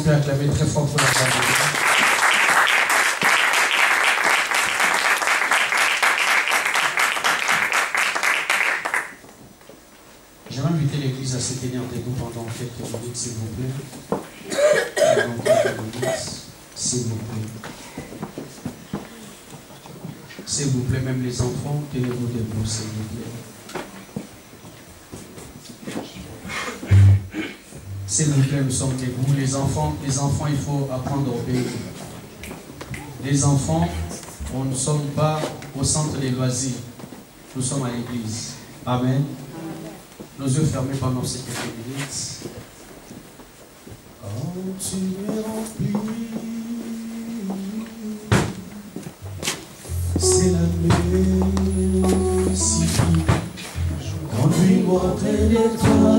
peut acclamer très fort pour la gloire de Dieu. J'aimerais inviter l'église à se tenir debout pendant quelques minutes, s'il vous plaît. Pendant quelques minutes, s'il vous plaît. S'il vous plaît, même les enfants, tenez-vous debout, s'il vous plaît. S'il vous plaît, nous sommes debout. Les enfants, il faut apprendre à obéir. Les enfants, on ne sommes pas au centre des loisirs. Nous sommes à l'église. Amen. Nos yeux fermés pendant ces quelques minutes. Quand tu es rempli, c'est la merci. Conduis-moi près de toi.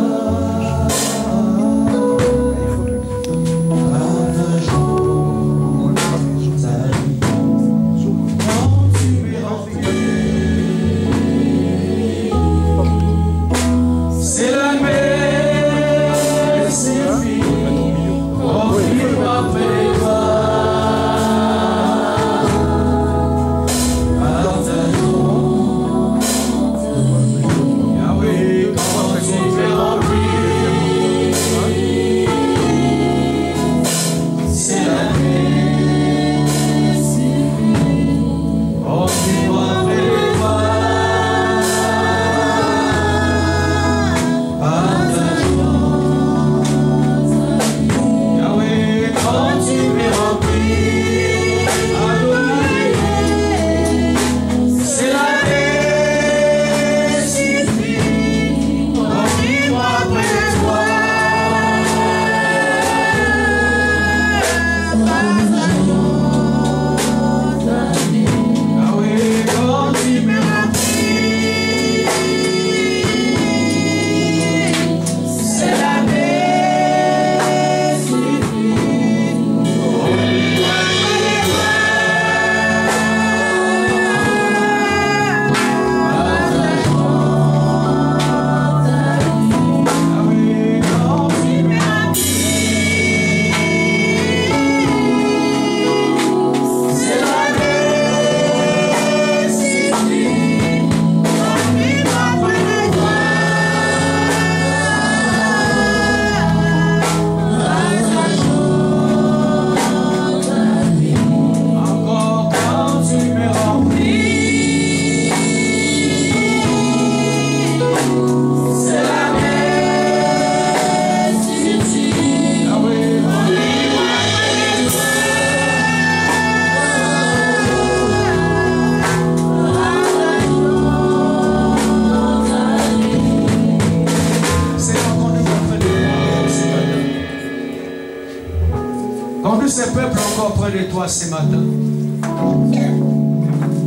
Ce matin.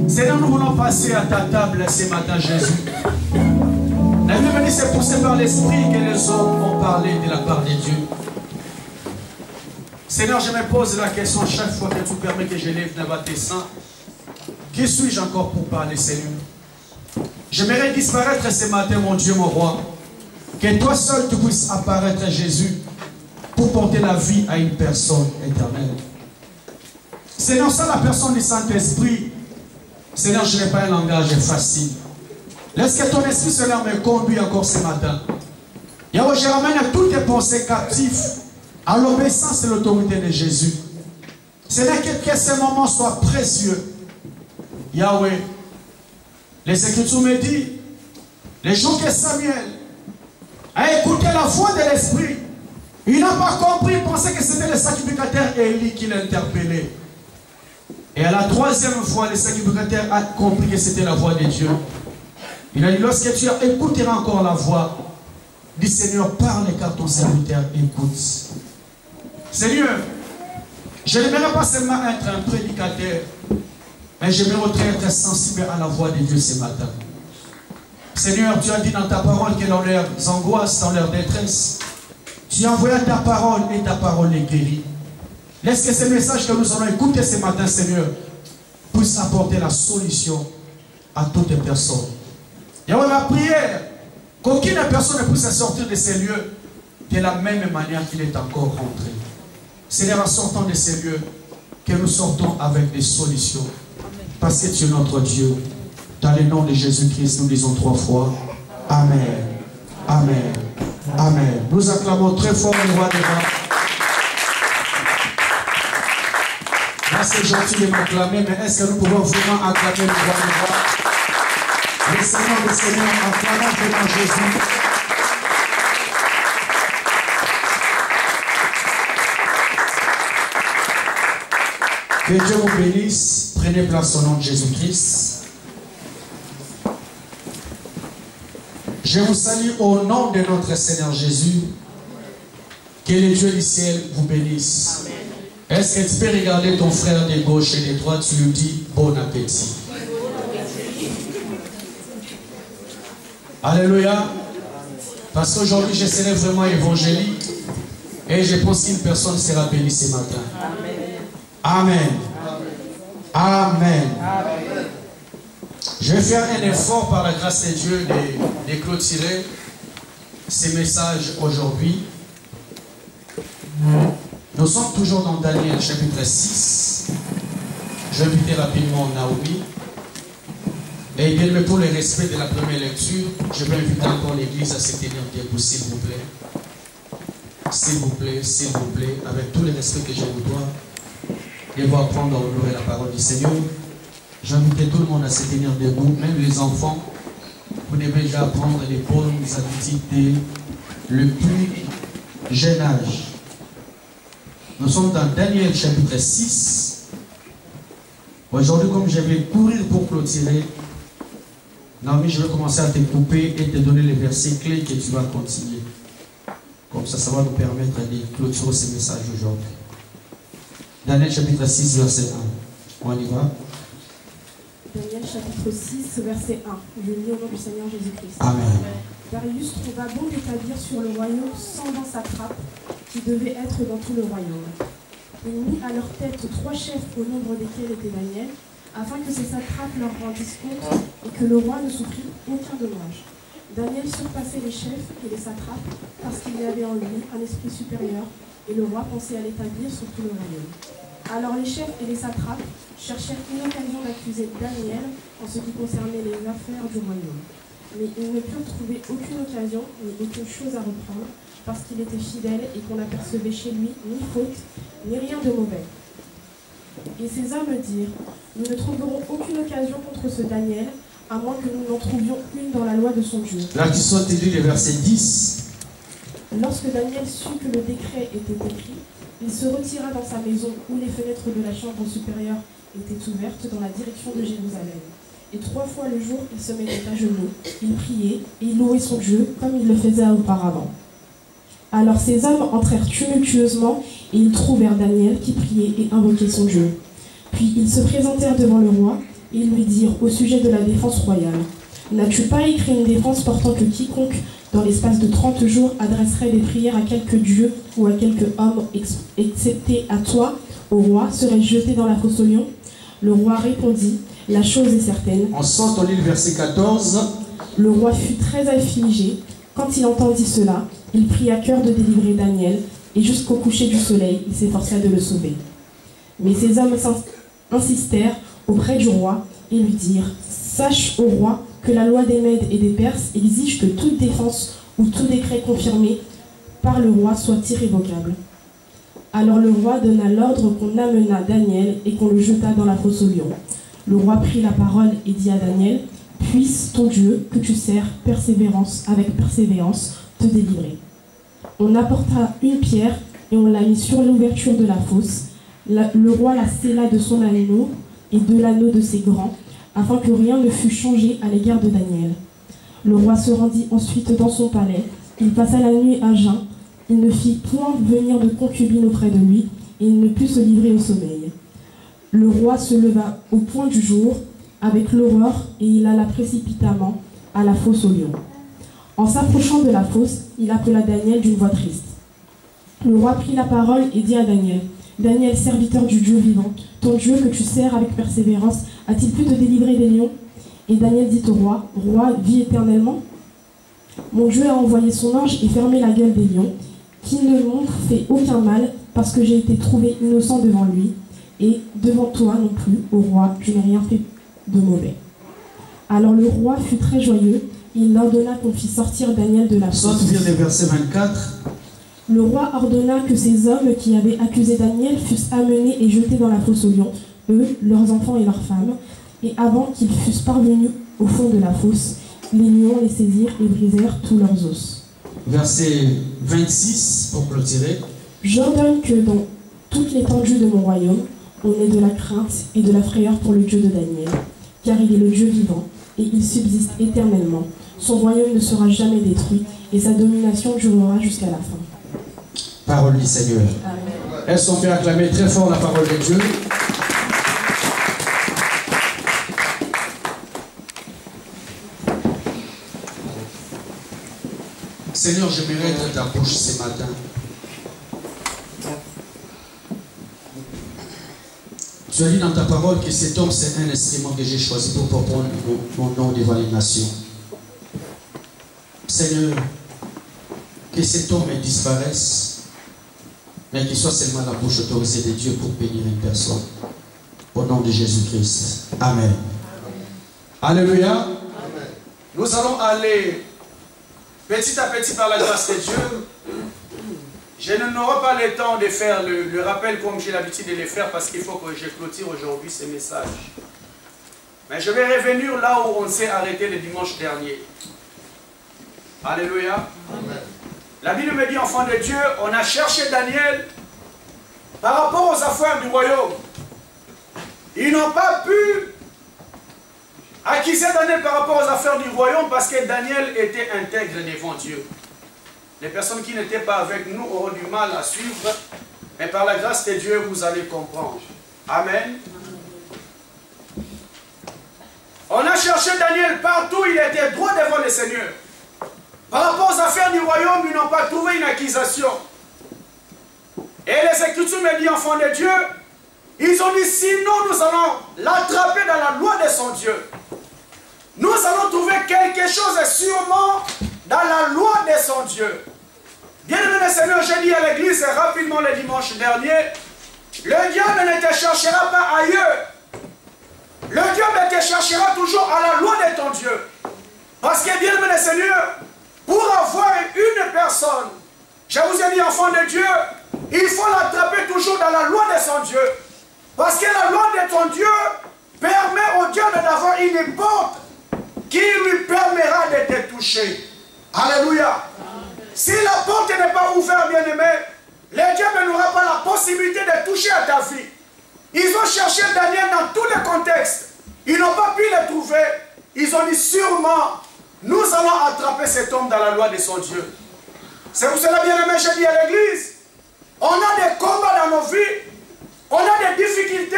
Seigneur, nous voulons passer à ta table ce matin, Jésus. La bienvenue, c'est poussé par l'Esprit que les hommes ont parlé de la part de Dieu. Seigneur, je me pose la question chaque fois que tu permets que je lève devant tes saints. Qui suis-je encore pour parler, Seigneur? J'aimerais disparaître ce matin, mon Dieu, mon roi. Que toi seul tu puisses apparaître, Jésus, pour porter la vie à une personne éternelle. Seigneur, sans la personne du Saint-Esprit, Seigneur, je n'ai pas un langage facile. Laisse que ton esprit, Seigneur, me conduise encore ce matin. Yahweh, je ramène toutes tes pensées captives à l'obéissance et l'autorité de Jésus. Seigneur, que ce moment soit précieux. Yahweh, les Écritures me disent, les jours que Samuel a écouté la voix de l'Esprit, il n'a pas compris, il pensait que c'était le sacrificateur Élie qui l'interpellait. Et à la troisième fois, le sacrificateur a compris que c'était la voix de Dieu. Il a dit, lorsque tu écouteras encore la voix, dis Seigneur, parle car ton serviteur écoute. Seigneur, je n'aimerais pas seulement être un prédicateur, mais j'aimerais être sensible à la voix de Dieu ce matin. Seigneur, tu as dit dans ta parole que dans leurs angoisses, dans leur détresse, tu as envoyé ta parole et ta parole les guérit. Laisse que ce message que nous allons écouter ce matin, Seigneur, puisse apporter la solution à toutes les personnes. Yahweh, ma prière, qu'aucune personne ne puisse sortir de ces lieux de la même manière qu'il est encore rentré. Seigneur, en sortant de ces lieux, que nous sortons avec des solutions. Parce que tu es notre Dieu. Dans le nom de Jésus-Christ, nous disons 3 fois. Amen. Amen. Amen. Nous acclamons très fort le roi des rois. Là, c'est gentil de m'acclamer, mais est-ce que nous pouvons vraiment acclamer le roi des rois? Le Seigneur des Seigneurs, acclamons vraiment Jésus. Que Dieu vous bénisse. Prenez place au nom de Jésus-Christ. Je vous salue au nom de notre Seigneur Jésus. Que le Dieu du ciel vous bénisse. Est-ce que tu peux regarder ton frère de gauche et de droite, tu lui dis bon appétit. Alléluia. Parce qu'aujourd'hui, je serai vraiment évangélique. Et je pense qu'une personne sera bénie ce matin. Amen. Amen. Amen. Je vais faire un effort par la grâce de Dieu de clôturer ces messages aujourd'hui. Nous sommes toujours dans Daniel chapitre 6. Je vais inviter rapidement Naomi. Et bien, pour le respect de la première lecture, je vais inviter encore l'église à se tenir debout, s'il vous plaît. S'il vous plaît, s'il vous plaît, avec tout le respect que je vous dois. Et vous apprendre à honorer la parole du Seigneur. J'invite tout le monde à se tenir debout, même les enfants. Vous devez déjà apprendre les bonnes habitudes dès le plus jeune âge. Nous sommes dans Daniel chapitre 6. Aujourd'hui, comme je vais courir pour clôturer, Naomi, je vais commencer à te couper et te donner les versets clés que tu vas continuer. Comme ça, ça va nous permettre de clôturer ce message aujourd'hui. Daniel chapitre 6, verset 1. On y va. Daniel chapitre 6, verset 1. Je lis au nom du Seigneur Jésus-Christ. Amen. Darius trouva bon d'établir sur le royaume 120 satrapes qui devaient être dans tout le royaume. Il mit à leur tête 3 chefs au nombre desquels était Daniel, afin que ces satrapes leur rendissent compte et que le roi ne souffrit aucun dommage. Daniel surpassait les chefs et les satrapes parce qu'il y avait en lui un esprit supérieur et le roi pensait à l'établir sur tout le royaume. Alors les chefs et les satrapes cherchèrent une occasion d'accuser Daniel en ce qui concernait les affaires du royaume. Mais ils ne purent trouver aucune occasion ni aucune chose à reprendre parce qu'il était fidèle et qu'on n'apercevait chez lui ni faute ni rien de mauvais. Et ces hommes dirent, nous ne trouverons aucune occasion contre ce Daniel, à moins que nous n'en trouvions une dans la loi de son Dieu. Là, tu sautes le verset 10. Lorsque Daniel sut que le décret était écrit, il se retira dans sa maison où les fenêtres de la chambre supérieure étaient ouvertes dans la direction de Jérusalem. Et 3 fois le jour, il se mettait à genoux, il priait et il louait son Dieu comme il le faisait auparavant. Alors ces hommes entrèrent tumultueusement et ils trouvèrent Daniel qui priait et invoquait son Dieu. Puis ils se présentèrent devant le roi et ils lui dirent au sujet de la défense royale, « N'as-tu pas écrit une défense portant que quiconque, dans l'espace de 30 jours, adresserait des prières à quelque dieu ou à quelque homme, excepté à toi, au roi, serait jeté dans la fosse aux lions ?» Le roi répondit, « La chose est certaine. » On sort au livre verset 14. Le roi fut très affligé. Quand il entendit cela, il prit à cœur de délivrer Daniel, et jusqu'au coucher du soleil, il s'efforça de le sauver. Mais ces hommes insistèrent auprès du roi et lui dirent, « Sache, ô roi, que la loi des Mèdes et des Perses exige que toute défense ou tout décret confirmé par le roi soit irrévocable. » Alors le roi donna l'ordre qu'on amena Daniel et qu'on le jeta dans la fosse aux lions. Le roi prit la parole et dit à Daniel, « Puisse ton Dieu, que tu sers avec persévérance, te délivrer. » On apporta une pierre et on la mit sur l'ouverture de la fosse. Le roi la scella de son anneau et de l'anneau de ses grands, afin que rien ne fût changé à l'égard de Daniel. Le roi se rendit ensuite dans son palais. Il passa la nuit à jeun. Il ne fit point venir de concubine auprès de lui, et il ne put se livrer au sommeil. Le roi se leva au point du jour, avec l'aurore, et il alla précipitamment à la fosse aux lions. En s'approchant de la fosse, il appela Daniel d'une voix triste. Le roi prit la parole et dit à Daniel, « Daniel, serviteur du Dieu vivant, ton Dieu que tu sers avec persévérance, a-t-il pu te délivrer des lions ?» Et Daniel dit au roi, « Roi, vis éternellement. Mon Dieu a envoyé son ange et fermé la gueule des lions, qui ne m'ont fait aucun mal, parce que j'ai été trouvé innocent devant lui, et devant toi non plus, ô roi, je n'ai rien fait de mauvais. » Alors le roi fut très joyeux, il ordonna qu'on fît sortir Daniel de la fosse. Soit lire le verset 24. Le roi ordonna que ces hommes qui avaient accusé Daniel fussent amenés et jetés dans la fosse aux lions, eux, leurs enfants et leurs femmes, et avant qu'ils fussent parvenus au fond de la fosse, les lions les saisirent et brisèrent tous leurs os. Verset 26 pour clôturer. J'ordonne que dans toute l'étendue de mon royaume, on ait de la crainte et de la frayeur pour le Dieu de Daniel, car il est le Dieu vivant, et il subsiste éternellement. Son royaume ne sera jamais détruit, et sa domination durera jusqu'à la fin. Parole du Seigneur. Amen. Est-ce qu'on peut acclamer très fort la parole de Dieu? Seigneur, j'aimerais être ta bouche ce matin. Tu as dit dans ta parole que cet homme, c'est un instrument que j'ai choisi pour prendre mon nom devant les nations. Seigneur, que cet homme disparaisse, mais qu'il soit seulement la bouche autorisée de Dieu pour bénir une personne. Au nom de Jésus-Christ. Amen. Alléluia. Amen. Nous allons aller petit à petit par la grâce de Dieu. Je n'aurai pas le temps de faire le rappel comme j'ai l'habitude de le faire parce qu'il faut que je clôture aujourd'hui ce message. Mais je vais revenir là où on s'est arrêté le dimanche dernier. Alléluia. Amen. La Bible me dit, enfant de Dieu, on a cherché Daniel par rapport aux affaires du royaume. Ils n'ont pas pu accuser Daniel par rapport aux affaires du royaume parce que Daniel était intègre devant Dieu. Les personnes qui n'étaient pas avec nous auront du mal à suivre, mais par la grâce de Dieu, vous allez comprendre. Amen. On a cherché Daniel partout, il était droit devant le Seigneur. Par rapport aux affaires du royaume, ils n'ont pas trouvé une accusation. Et les Écritures me disent, enfants de Dieu, ils ont dit, sinon nous allons l'attraper dans la loi de son Dieu. Nous allons trouver quelque chose sûrement dans la loi de son Dieu. Bien-aimé le Seigneur, j'ai dit à l'église rapidement le dimanche dernier, le diable ne te cherchera pas ailleurs. Le diable te cherchera toujours à la loi de ton Dieu. Parce que, bien-aimé le Seigneur, pour avoir une personne, je vous ai dit, enfant de Dieu, il faut l'attraper toujours dans la loi de son Dieu. Parce que la loi de ton Dieu permet au diable d'avoir une porte qui lui permettra de te toucher. Alléluia. Si la porte n'est pas ouverte, bien-aimé, le diable n'aura pas la possibilité de toucher à ta vie. Ils ont cherché Daniel dans tous les contextes. Ils n'ont pas pu le trouver. Ils ont dit sûrement, nous allons attraper cet homme dans la loi de son Dieu. C'est pour cela, bien-aimé, je dis à l'église, on a des combats dans nos vies, on a des difficultés,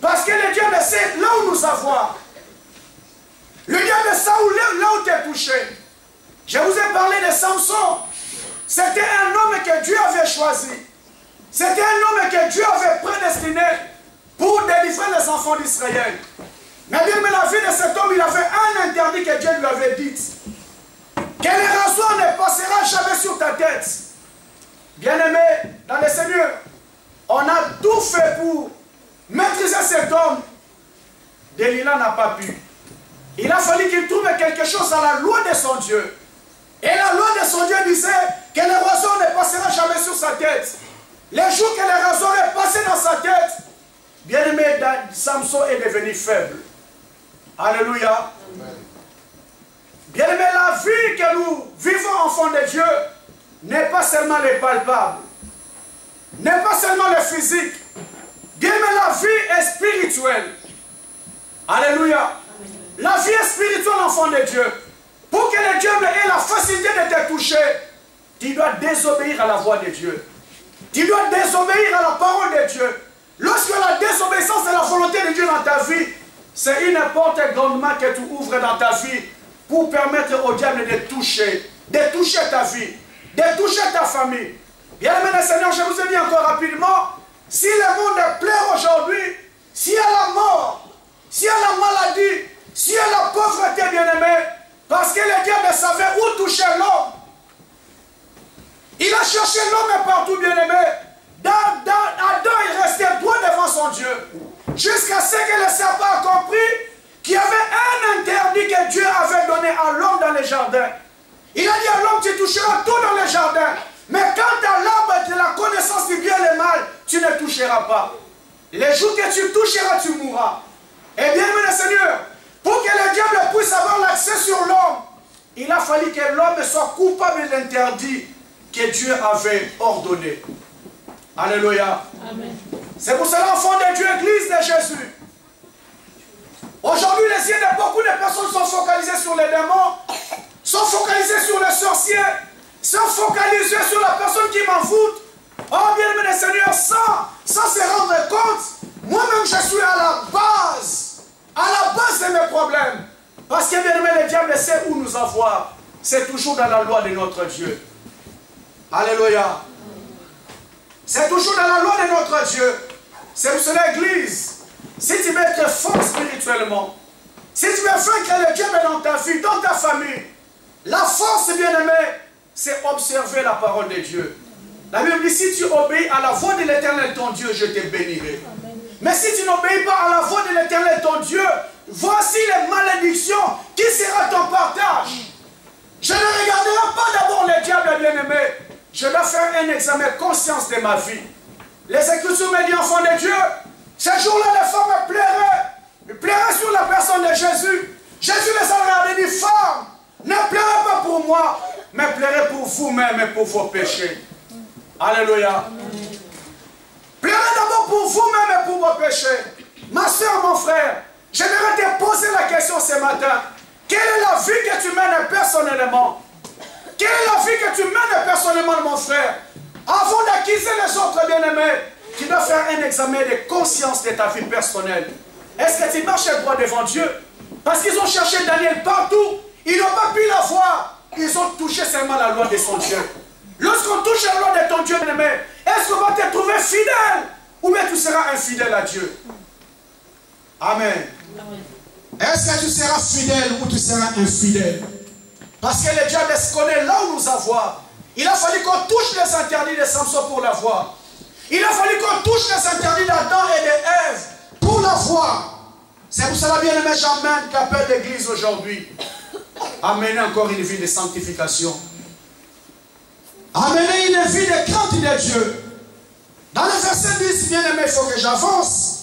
parce que le diable sait là où nous avoir. Le diable sait là où tu es touché. Je vous ai parlé de Samson. C'était un homme que Dieu avait choisi. C'était un homme que Dieu avait prédestiné pour délivrer les enfants d'Israël. Mais bien, la vie de cet homme, il avait un interdit que Dieu lui avait dit. Que les rasoirs ne passera jamais sur ta tête. Bien-aimé, dans le Seigneur, on a tout fait pour maîtriser cet homme. Delilah n'a pas pu. Il a fallu qu'il trouve quelque chose à la loi de son Dieu. Et la loi de son Dieu disait que les rasoirs ne passera jamais sur sa tête. Les jours que les rasoirs est passé dans sa tête, bien-aimé, Samson est devenu faible. Alléluia. Bien-aimé, la vie que nous vivons, enfants de Dieu, n'est pas seulement les palpables, n'est pas seulement le physique. Bien-aimé, la vie est spirituelle. Alléluia. La vie est spirituelle, enfant de Dieu. Pour que le diable ait la facilité de te toucher, tu dois désobéir à la voix de Dieu. Tu dois désobéir à la parole de Dieu. Lorsque la désobéissance est la volonté de Dieu dans ta vie, c'est une porte grandement que tu ouvres dans ta vie pour permettre au diable de toucher ta vie, de toucher ta famille. Bien-aimé le Seigneur, je vous ai dit encore rapidement, si le monde est plein aujourd'hui, s'il y a la mort, s'il y a la maladie, s'il y a la pauvreté, bien-aimé, parce que le diable savait où toucher l'homme. Il a cherché l'homme partout, bien-aimé. Adam, il restait droit devant son Dieu. Jusqu'à ce que le serpent a compris qu'il y avait un interdit que Dieu avait donné à l'homme dans le jardin. Il a dit à l'homme, tu toucheras tout dans le jardin. Mais quant à l'arbre de la connaissance du bien et du mal, tu ne toucheras pas. Les jours que tu toucheras, tu mourras. Et bien, mon Seigneur, pour que le diable puisse avoir l'accès sur l'homme, il a fallu que l'homme soit coupable de l'interdit que Dieu avait ordonné. Alléluia. C'est pour cela, enfant de Dieu, Église de Jésus. Aujourd'hui, les yeux de beaucoup de personnes sont focalisés sur les démons, sont focalisés sur les sorciers, sont focalisés sur la personne qui m'en fout. Oh, bien-aimé Seigneur, sans se rendre compte, moi-même je suis à la base de mes problèmes. Parce que, bien-aimé, le diable sait où nous avoir. C'est toujours dans la loi de notre Dieu. Alléluia. C'est toujours dans la loi de notre Dieu. C'est pour cela, Église, si tu veux être fort spirituellement, si tu veux vaincre le diable dans ta vie, dans ta famille, la force, bien-aimé, c'est observer la parole de Dieu. La Bible dit, si tu obéis à la voix de l'Éternel, ton Dieu, je te bénirai. Mais si tu n'obéis pas à la voix de l'Éternel, ton Dieu, voici les malédictions qui sera ton partage. Je ne regarderai pas d'abord le diable, bien-aimé. Je dois faire un examen de conscience de ma vie. Les Écritures me disent, enfant de Dieu, ce jour-là, les femmes pleuraient sur la personne de Jésus. Jésus les a regardés et dit, femmes, ne pleurez pas pour moi, mais pleurez pour vous-même et pour vos péchés. Alléluia. Pleurez d'abord pour vous-même et pour vos péchés. Ma soeur, mon frère, j'aimerais te poser la question ce matin. Quelle est la vie que tu mènes personnellement? Quelle est la vie que tu mènes personnellement, mon frère? Avant d'acquiser les autres bien-aimés, tu dois faire un examen de conscience de ta vie personnelle. Est-ce que tu marches droit devant Dieu? Parce qu'ils ont cherché Daniel partout. Ils n'ont pas pu la voir. Ils ont touché seulement la loi de son Dieu. Lorsqu'on touche la loi de ton Dieu, bien-aimé, est-ce qu'on va te trouver fidèle? Ou bien tu seras infidèle à Dieu? Amen. Est-ce que tu seras fidèle ou tu seras infidèle? Parce que le diable se connaît là où nous avoir. Il a fallu qu'on touche les interdits de Samson pour l'avoir. Il a fallu qu'on touche les interdits d'Adam et d'Ève pour l'avoir. C'est pour cela, bien aimé, j'amène l'appel d'église aujourd'hui. Amener encore une vie de sanctification. Amener une vie de crainte de Dieu. Dans le verset 10, bien aimé, il faut que j'avance.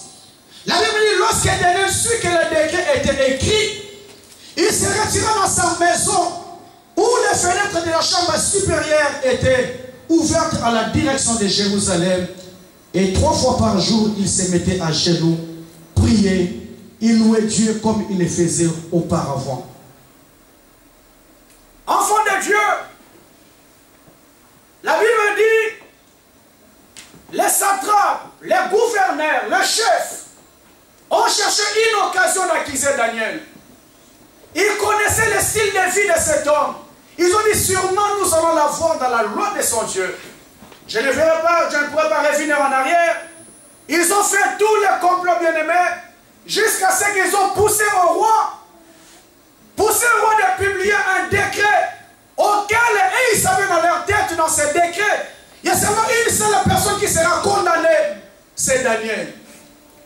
La Bible dit, lorsque Daniel sut que le décret était écrit, il se retira dans sa maison où les fenêtres de la chambre supérieure étaient ouvertes à la direction de Jérusalem. Et 3 fois par jour, il se mettait à genoux, priait, il louait Dieu comme il le faisait auparavant. Enfant de Dieu, la Bible dit, les satrapes, les gouverneurs, les chefs ont cherché une occasion d'accuser Daniel. Ils connaissaient le style de vie de cet homme. Ils ont dit, sûrement nous allons la voir dans la loi de son Dieu. Je ne pourrai pas revenir en arrière. Ils ont fait tous les complots bien-aimés jusqu'à ce qu'ils ont poussé au roi de publier un décret auquel ils savaient dans leur tête, dans ce décret, il y a seulement une seule personne qui sera condamnée, c'est Daniel.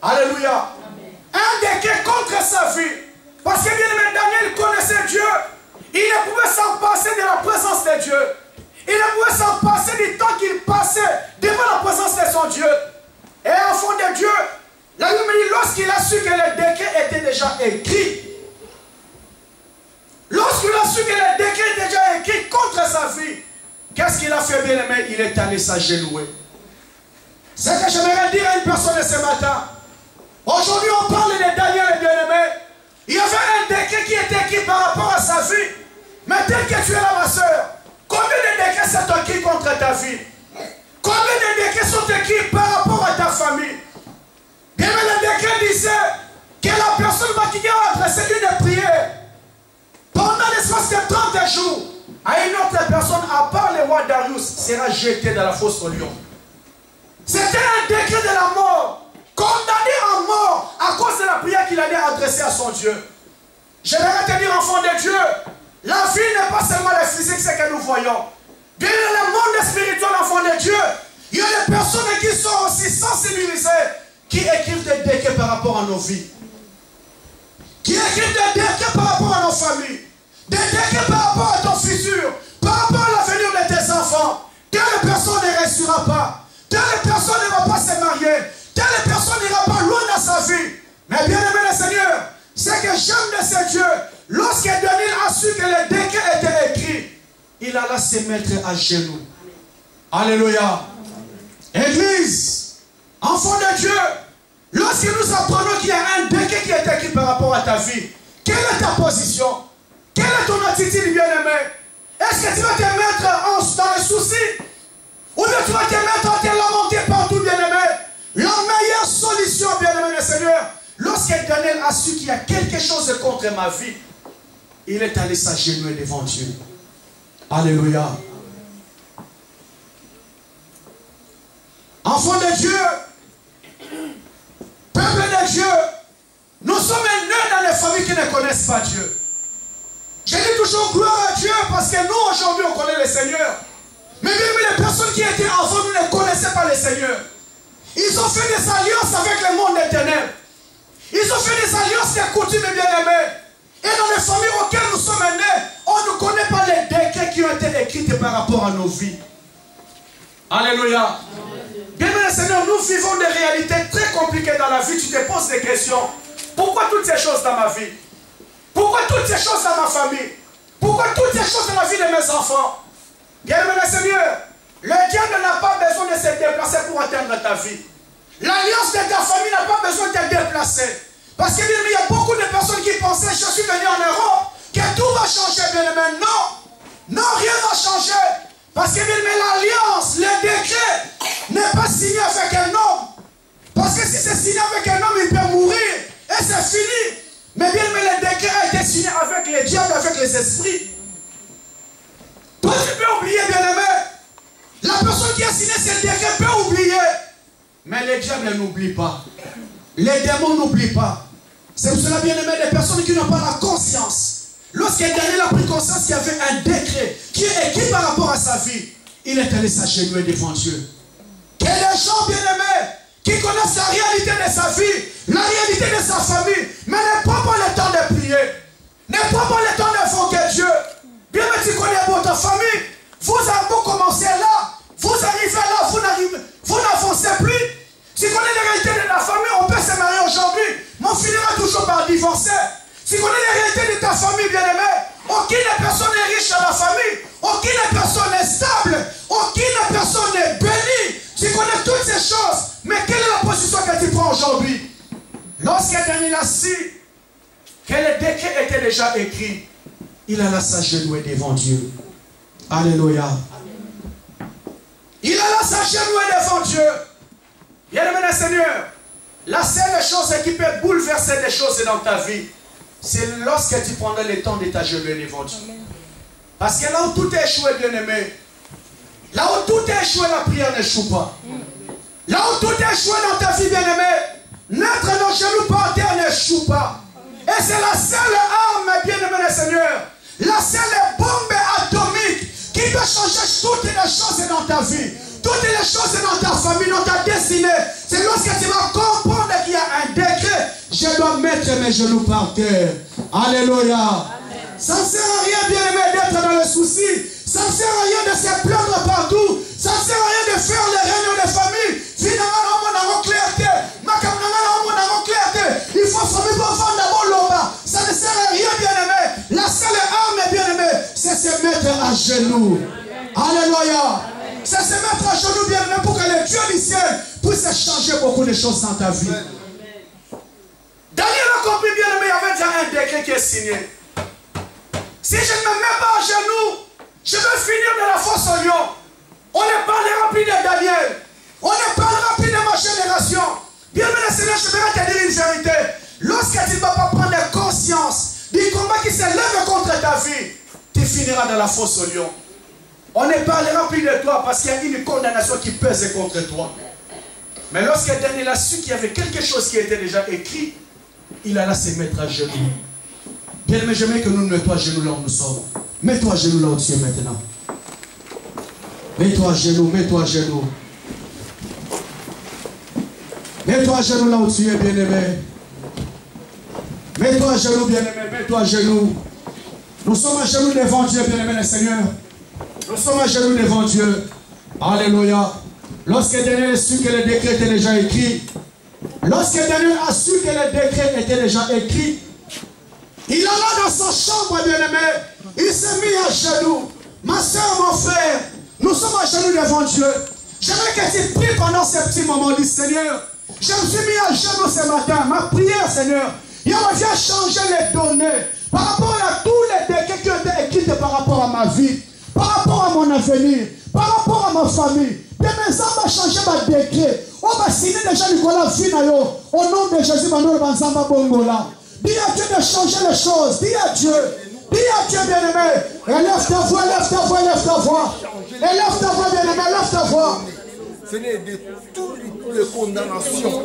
Alléluia. Amen. Un décret contre sa vie. Parce que bien aimé, Daniel connaissait Dieu. Il ne pouvait s'en passer de la présence de Dieu. Il ne pouvait s'en passer du temps qu'il passait devant la présence de son Dieu. Et enfant de Dieu, la Bible dit, lorsqu'il a su que le décret était déjà écrit, lorsqu'il a su que le décret était déjà écrit contre sa vie, qu'est-ce qu'il a fait, bien aimé? Il est allé s'agenouiller. C'est ce que j'aimerais dire à une personne ce matin. Aujourd'hui, on parle de Daniel, bien aimé. Il y avait un décret qui était écrit par rapport à sa vie. Mais tel que tu es là, ma soeur, combien de décrets sont écrits contre ta vie? Combien de décrets sont écrits par rapport à ta famille? Bien aimé, le décret disait que la personne qui a adressé une prière pendant l'espace de 30 jours à une autre personne, à part le roi Darius, sera jeté dans la fosse au lion. C'était un décret de la mort, condamné à mort à cause de la prière qu'il allait adresser à son Dieu. J'aimerais te dire, enfant de Dieu, la vie n'est pas seulement le physique, ce que nous voyons. Bien dans le monde spirituel, enfant de Dieu, Il y a des personnes qui sont aussi sensibilisées, qui écrivent des décrets par rapport à nos vies. Qui écrivent des décrets par rapport à nos familles. Des décrets par rapport à ton futur. Par rapport à l'avenir de tes enfants. Telle personne ne réussira pas. Telle personne ne va pas se marier. Telle personne n'ira pas loin dans sa vie. Mais bien aimé le Seigneur, c'est que j'aime de ce Dieu. Lorsque Daniel a su que les décrets étaient écrits, il alla se mettre à genoux. Alléluia. Église, enfant de Dieu, lorsque nous apprenons qu'il y a un décret qui est écrit par rapport à ta vie, quelle est ta position? Quelle est ton attitude, bien-aimé? Est-ce que tu vas te mettre dans les soucis? Ou bien tu vas te mettre à te lamenter partout, bien-aimé? La meilleure solution, bien-aimé le Seigneur, lorsque Daniel a su qu'il y a quelque chose contre ma vie, il est allé s'agenouiller devant Dieu. Alléluia. Enfants de Dieu, peuple de Dieu, nous sommes nés dans les familles qui ne connaissent pas Dieu. Je dis toujours gloire à Dieu parce que nous aujourd'hui on connaît le Seigneur. Mais même les personnes qui étaient avant nous ne connaissaient pas le Seigneur. Ils ont fait des alliances avec le monde des ténèbres. Ils ont fait des alliances des coutumes bien-aimés. Et dans les familles auxquelles nous sommes nés, on ne connaît pas les décrets qui ont été écrits par rapport à nos vies. Alléluia. Bien-aimé Seigneur, nous vivons des réalités très compliquées dans la vie. Tu te poses des questions. Pourquoi toutes ces choses dans ma vie? Pourquoi toutes ces choses dans ma famille? Pourquoi toutes ces choses dans la vie de mes enfants? Bien-aimé Seigneur, le diable n'a pas besoin de se déplacer pour atteindre ta vie. L'alliance de ta famille n'a pas besoin de te déplacer. Parce qu'il y a beaucoup de personnes qui pensaient, je suis venu en Europe, que tout va changer, bien-aimé. Non, non, rien va changer. Parce que l'alliance, le décret, n'est pas signé avec un homme. Parce que si c'est signé avec un homme, il peut mourir. Et c'est fini. Mais bien, le décret a été signé avec les diables, avec les esprits. Toi, tu peux oublier, bien-aimé. La personne qui a signé ce décret peut oublier. Mais les diables n'oublient pas. Les démons n'oublient pas. C'est pour cela, bien-aimé, des personnes qui n'ont pas la conscience. Lorsque Daniel a pris conscience qu'il y avait un décret qui est écrit par rapport à sa vie, il est allé s'agenouiller devant Dieu. Que les gens, bien-aimés, qui connaissent la réalité de sa vie, la réalité de sa famille, mais ne prend pas le temps de prier, ne prend pas le temps d'invoquer Dieu. Bien, mais tu connais votre famille, vous avez commencé là, vous arrivez là, vous n'avancez plus. Tu connais la réalité de la famille, on peut se marier aujourd'hui, mais on finira toujours par divorcer. Tu connais la réalité de ta famille, bien-aimé, aucune personne n'est riche dans la famille, aucune personne n'est stable, aucune personne n'est bénie. Tu connais toutes ces choses, mais quelle est la position que tu prends aujourd'hui? Lorsque Daniel a su que le décret était déjà écrit, il alla s'agenouiller devant Dieu. Alléluia. Il alla s'agenouiller devant Dieu. Bien-aimé Seigneur, la seule chose qui peut bouleverser les choses dans ta vie, c'est lorsque tu prendras le temps de t'agenouiller devant Dieu. Parce que là où tout est échoué, bien-aimé, là où tout est échoué, la prière n'échoue pas. Là où tout est échoué dans ta vie, bien-aimé, mettre nos genoux par terre n'échoue pas. Et c'est la seule arme, bien-aimé Seigneur, la seule bombe atomique qui peut changer toutes les choses dans ta vie, toutes les choses dans ta famille, dans ta destinée. C'est lorsque tu vas comprendre qu'il y a un décret, je dois mettre mes genoux par terre. Alléluia. Ça ne sert à rien, bien-aimé, d'être dans le souci. Ça ne sert à rien de se plaindre partout. Ça ne sert à rien de faire les réunions de famille. Finalement, on a clarté. Il faut famille pour faire d'abord l'omba. Ça ne sert à rien, bien-aimé. La seule arme, bien-aimé, c'est se mettre à genoux. Alléluia. C'est se mettre à genoux, bien-aimé, pour que le Dieu du ciel puisse changer beaucoup de choses dans ta vie. Daniel a compris, bien-aimé, il y avait déjà un décret qui est signé. Si je ne me mets pas à genoux, je vais finir de la fosse au lion. On ne parlera plus de Daniel. On ne parlera plus de ma génération. Bien-aimé Seigneur, je vais te dire une vérité. Lorsque tu ne vas pas prendre conscience du combat qui s'élève contre ta vie, tu finiras dans la fosse au lion. On ne parlera plus de toi parce qu'il y a une condamnation qui pèse contre toi. Mais lorsque Daniel a su qu'il y avait quelque chose qui était déjà écrit, il alla se mettre à genoux. Bien aimé, j'aimerais que nous nous mettions à genoux là où nous sommes. Mets-toi à genoux là où tu es maintenant. Mets-toi à genoux, mets-toi à genoux. Mets-toi à genoux là où tu es, bien-aimé. Mets-toi à genoux, bien-aimé. Mets-toi à genoux. Nous sommes à genoux devant Dieu, bien-aimé, le Seigneur. Nous sommes à genoux devant Dieu. Alléluia. Lorsque Daniel a su que le décret était déjà écrit, lorsque Daniel a su que le décret était déjà écrit, il alla dans sa chambre, bien-aimé. Il s'est mis à genoux. Ma soeur, mon frère, nous sommes à genoux devant Dieu. J'aimerais que tu pries pendant ce petit moment du Seigneur. Je me suis mis à genoux ce matin. Ma prière, Seigneur, il vient changer les données par rapport à tous les décrets qui ont été écrits par rapport à ma vie, par rapport à mon avenir, par rapport à ma famille. De mes âmes va changer ma décret. On va signer déjà Nicolas Finayo au nom de Jésus. Dis à Dieu de changer les choses. Dis à Dieu. Dis à Dieu, bien-aimé. Élève ta voix, élève ta voix, élève ta voix. Élève ta voix, bien-aimé, élève ta voix. Seigneur, de toutes les condamnations.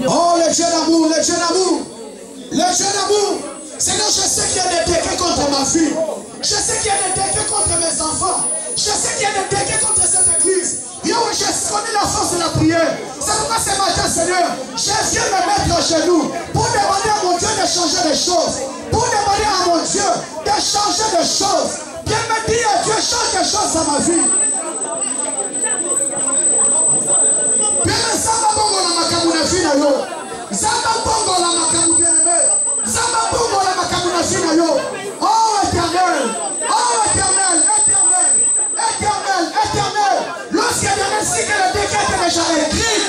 Oh, le Dieu d'amour, le Dieu d'amour. Le Dieu d'amour. Seigneur, je sais qu'il y a des décrets contre ma vie. Je sais qu'il y a des décrets contre mes enfants. Je sais qu'il y a des décrets contre cette église. Yo, je connais la force de la prière. C'est pourquoi ce matin, Seigneur, je viens me mettre à genoux pour demander à mon Dieu de changer les choses. Pour demander à mon Dieu de changer les choses. Viens me dire à Dieu, change les choses dans ma vie. Bien, Zamba Bongo la makamu na fina yo. Zamba Bongo la makamu bien-aimé. Zamba Bongo la makamu na fina yo. Oh éternel, oh éternel, éternel, éternel, éternel. Lorsque Daniel sait que le décret est déjà écrit,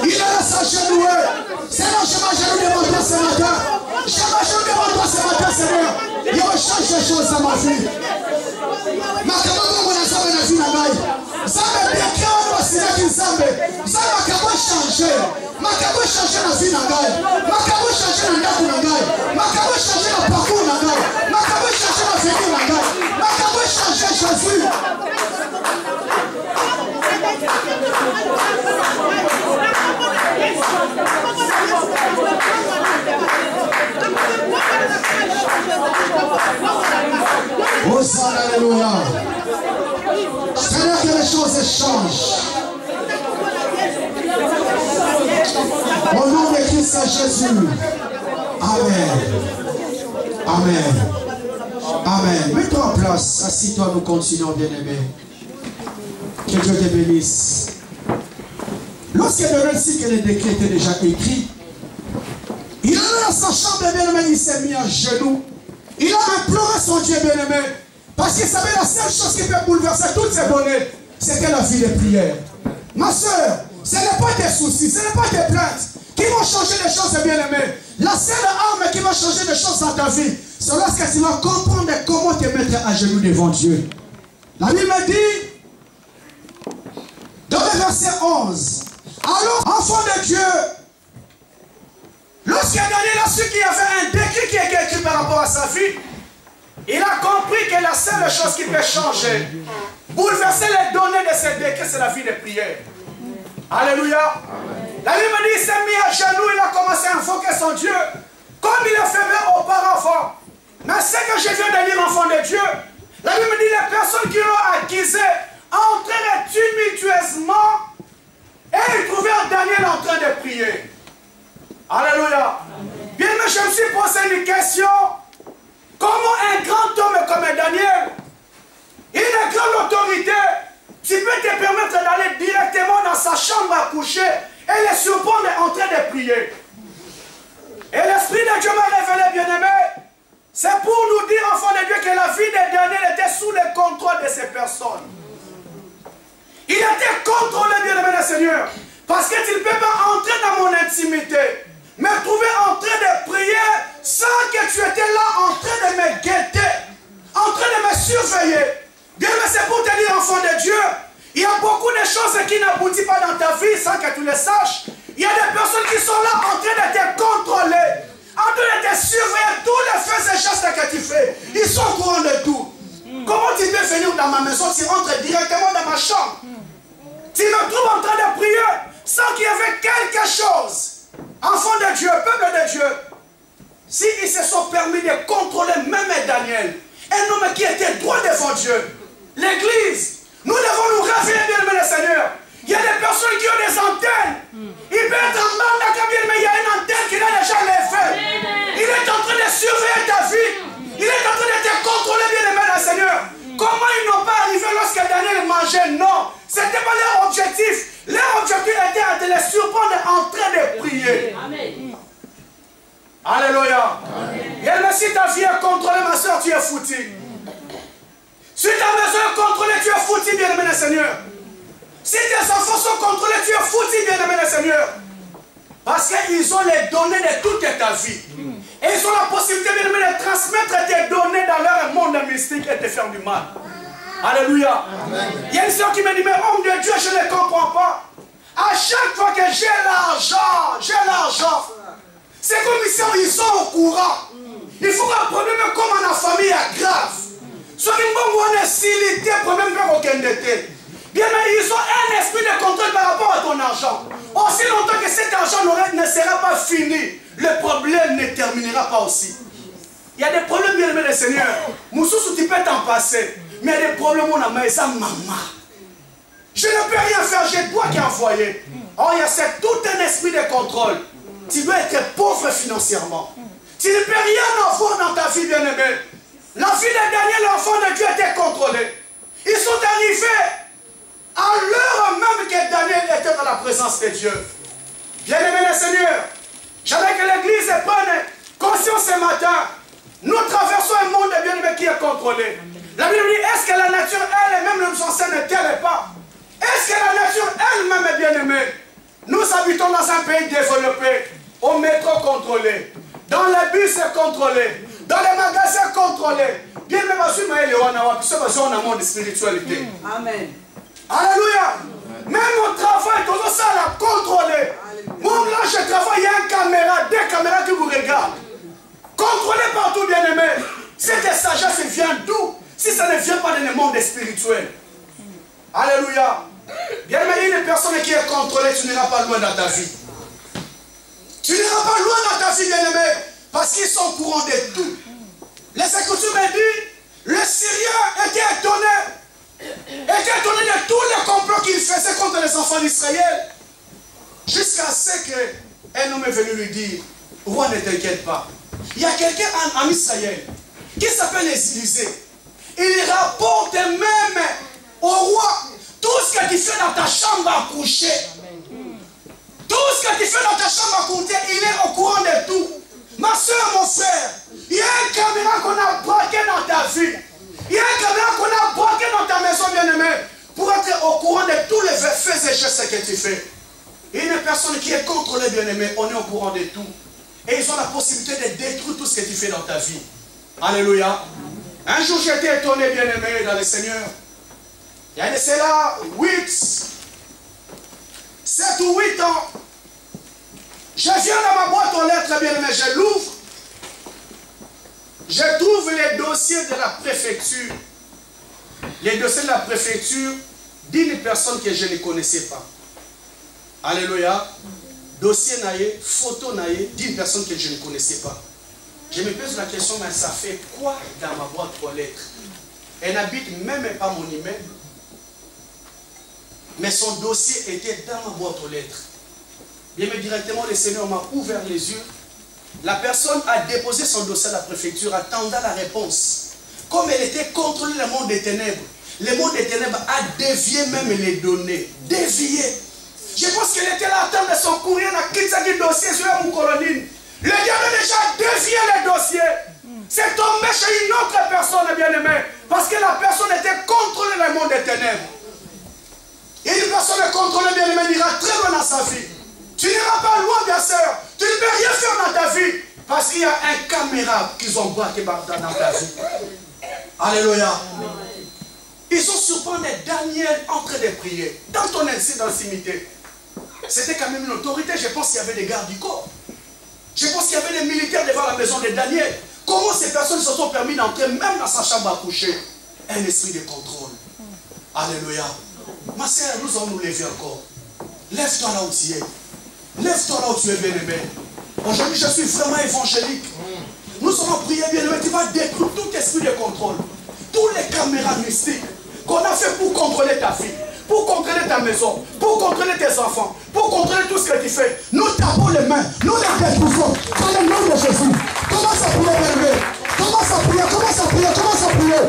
il est là s'agenouer. Seigneur, je m'agenouille devant toi ce matin. Je m'agenouille devant toi ce matin, Seigneur. Il change les choses dans ma vie. Makamu Bongo na Zamba na fina gai. Zamba décret on doit signer qui Zamba. Zamba Makamu changer. Makamu changer la vie na gai. Makamu changer la ndaku na gai. Makamu changer la parcours na gai. Makamu changer la vie na gai. Makamu changer Jésus. Hosanna, alléluia. Seigneur, que les choses changent. Au nom de Christ Jésus. Amen. Amen. Amen. Mets-toi en place. Assis-toi, nous continuons, bien-aimé. Que Dieu te bénisse. Lorsqu'il y a réussi que les décrets étaient déjà écrits, il allait dans sa chambre, bien-aimé, il s'est mis à genoux. Il a imploré son Dieu, bien-aimé, parce qu'il savait la seule chose qui peut bouleverser toutes ces données, c'était la vie de prière. Ma soeur, ce n'est pas tes soucis, ce n'est pas tes plaintes qui vont changer les choses, bien-aimé. La seule arme qui va changer les choses dans ta vie, c'est lorsque tu vas comprendre comment te mettre à genoux devant Dieu. La Bible dit, dans le verset 11, alors, enfant de Dieu, lorsque Daniel a su qu'il y avait un décret qui était écrit par rapport à sa vie, il a compris que la seule chose qui peut changer, bouleverser les données de ce décret, c'est la vie de prière. Alléluia. La Bible dit, il s'est mis à genoux, il a commencé à invoquer son Dieu, comme il le faisait auparavant. Mais ce que je viens de dire, enfant de Dieu, la Bible dit, les personnes qui l'ont accusé entraient tumultueusement et ils trouvèrent Daniel en train de prier. Alléluia. Bien, mais je me suis posé une question. Comment un grand homme comme Daniel, une grande autorité, tu peux te permettre d'aller directement dans sa chambre à coucher et les surprendre en train de prier? Et l'Esprit de Dieu m'a révélé, bien-aimé, c'est pour nous dire, enfants de Dieu, que la vie de Daniel était sous le contrôle de ces personnes. Il était contrôlé, bien-aimé le Seigneur, parce que tu ne peux pas entrer dans mon intimité, me trouver en train de prier sans que tu étais là en train de me guetter, en train de me surveiller. Bien, mais c'est pour te dire, enfant de Dieu, il y a beaucoup de choses qui n'aboutissent pas dans ta vie sans que tu les saches. Il y a des personnes qui sont là en train de te contrôler, en train de te surveiller tous les faits et gestes que tu fais. Ils sont au courant de tout. Comment tu peux venir dans ma maison, tu rentres directement dans ma chambre? Tu me trouves en train de prier sans qu'il y avait quelque chose. Enfants de Dieu, peuple de Dieu, s'ils se sont permis de contrôler même Daniel, un homme qui était droit devant Dieu, l'église, nous devons nous réveiller, bien-aimés le Seigneur. Il y a des personnes qui ont des antennes. Il peut être en mandat, mais il y a une antenne qui n'a déjà levée. Il est en train de surveiller ta vie. Il est en train de te contrôler, bien-aimé le Seigneur. Comment ils n'ont pas arrivé lorsque Daniel mangeait? Non. Ce n'était pas leur objectif. Leur objectif était de les surprendre en train de prier. Amen. Alléluia. Bien, si ta vie est contrôlée, ma soeur, tu es foutu. Si ta maison est contrôlée, tu es foutu, bien-aimé le Seigneur. Si tes enfants sont contrôlés, tu es foutu, bien-aimé le Seigneur. Parce qu'ils ont les données de toute ta vie. Et ils ont la possibilité, bien-aimé, de transmettre tes données dans leur monde mystique et te faire du mal. Alléluia. Amen. Il y a une soeur qui me dit, mais homme de Dieu, je ne comprends pas. À chaque fois que j'ai l'argent, c'est comme ils sont au courant. Il faut qu'un problème comme en famille est grave. Soit qu'ils vont faciliter le problème pour aucun détail. Bien, mais ils ont un esprit de contrôle par rapport à ton argent. Aussi longtemps que cet argent ne sera pas fini, le problème ne terminera pas aussi. Il y a des problèmes, bien aimé le Seigneur. Moussou, tu peux t'en passer. Mais il y a des problèmes, on a mis ça, maman. Je ne peux rien faire, j'ai toi qui ai envoyé. Or, il y a tout un esprit de contrôle. Tu dois être pauvre financièrement. Tu ne peux rien avoir dans ta vie, bien aimé. La vie de Daniel, l'enfant de Dieu, était contrôlé. Ils sont arrivés à l'heure même que Daniel était dans la présence de Dieu. Bien-aimé le Seigneur, j'aimerais que l'Église prenne conscience ce matin. Nous traversons un monde bien-aimé qui est contrôlé. La Bible dit, est-ce que la nature elle-même nous enseigne ne telle pas? Est-ce que la nature elle-même est bien-aimée? Nous habitons dans un pays développé, au métro contrôlé, dans les bus contrôlés, dans les magasins contrôlés. Bien-aimé, on a un monde de spiritualité. Amen. Alléluia. Même au travail, tout ça l'a contrôlé. Moi, là, je travaille, il y a une caméra, des caméras qui vous regardent. Contrôlé partout, bien-aimé. Cette sagesse vient d'où? Si ça ne vient pas dans le monde spirituel. Alléluia. Bien-aimé, une personne qui est contrôlée, tu n'iras pas loin dans ta vie. Tu n'iras pas loin dans ta vie, bien-aimé, parce qu'ils sont au courant de tout. Les Écritures me disent, le Syrien était étonné de tous les complots qu'il faisait contre les enfants d'Israël. Jusqu'à ce qu'un homme est venu lui dire, roi, ne t'inquiète pas. Il y a quelqu'un en Israël qui s'appelle Élisée. Il rapporte même au roi tout ce que tu fais dans ta chambre à coucher. Tout ce que tu fais dans ta chambre à coucher, il est au courant de tout. Ma soeur, mon frère, il y a une caméra qu'on a braquée dans ta vie. Il y a une caméra qu'on a braquée dans ta maison, bien-aimée, pour être au courant de tous les faits et gestes que tu fais. Et une personne qui est contrôlée, bien-aimée, on est au courant de tout. Et ils ont la possibilité de détruire tout ce que tu fais dans ta vie. Alléluia. Un jour, j'étais étonné, bien-aimé, dans le Seigneur. Il y a de cela 7 ou 8 ans. Je viens dans ma boîte aux lettres, bien-aimé, je l'ouvre. Je trouve les dossiers de la préfecture. Les dossiers de la préfecture d'une personne que je ne connaissais pas. Alléluia. Dossier naïe, photo naïe d'une personne que je ne connaissais pas. Je me pose la question, mais ça fait quoi dans ma boîte aux lettres? Elle n'habite même pas mon email. Mais son dossier était dans ma boîte aux lettres. Bien, mais directement, le Seigneur m'a ouvert les yeux. La personne a déposé son dossier à la préfecture, attendant la réponse. Comme elle était contrôlée le monde des ténèbres, le monde des ténèbres a dévié même les données. Dévié. Je pense qu'elle était là à attendre son courrier, on a quitté le dossier sur mon colonie. Le diable a déjà dévié les dossiers. C'est tombé chez une autre personne, bien-aimée. Parce que la personne était contrôlée le monde des ténèbres. Et une personne contrôlée, bien-aimée, ira très loin dans sa vie. Tu n'iras pas loin, bien sûr. Tu ne peux rien faire dans ta vie. Parce qu'il y a un caméra qu'ils ont braqué dans ta vie. Alléluia. Ils ont surpris Daniel en train de prier. Dans ton intimité. C'était quand même une autorité. Je pense qu'il y avait des gardes du corps. Je pense qu'il y avait des militaires devant la maison de Daniel. Comment ces personnes se sont permis d'entrer même dans sa chambre à coucher? Un esprit de contrôle. Alléluia. Ma sœur, nous allons nous lever encore. Lève-toi là où tu es. Lève-toi là où tu es, bien-aimé. Aujourd'hui, je suis vraiment évangélique. Nous allons prier, bien-aimé. Tu vas détruire tout esprit de contrôle. Toutes les caméras mystiques. fait pour contrôler ta fille, pour contrôler ta maison, pour contrôler tes enfants, pour contrôler tout ce que tu fais. Nous tapons les mains, nous les détruisons dans le nom de Jésus. Commence à prier, bien-aimé. Commence à prier, commence à prier, commence à prier.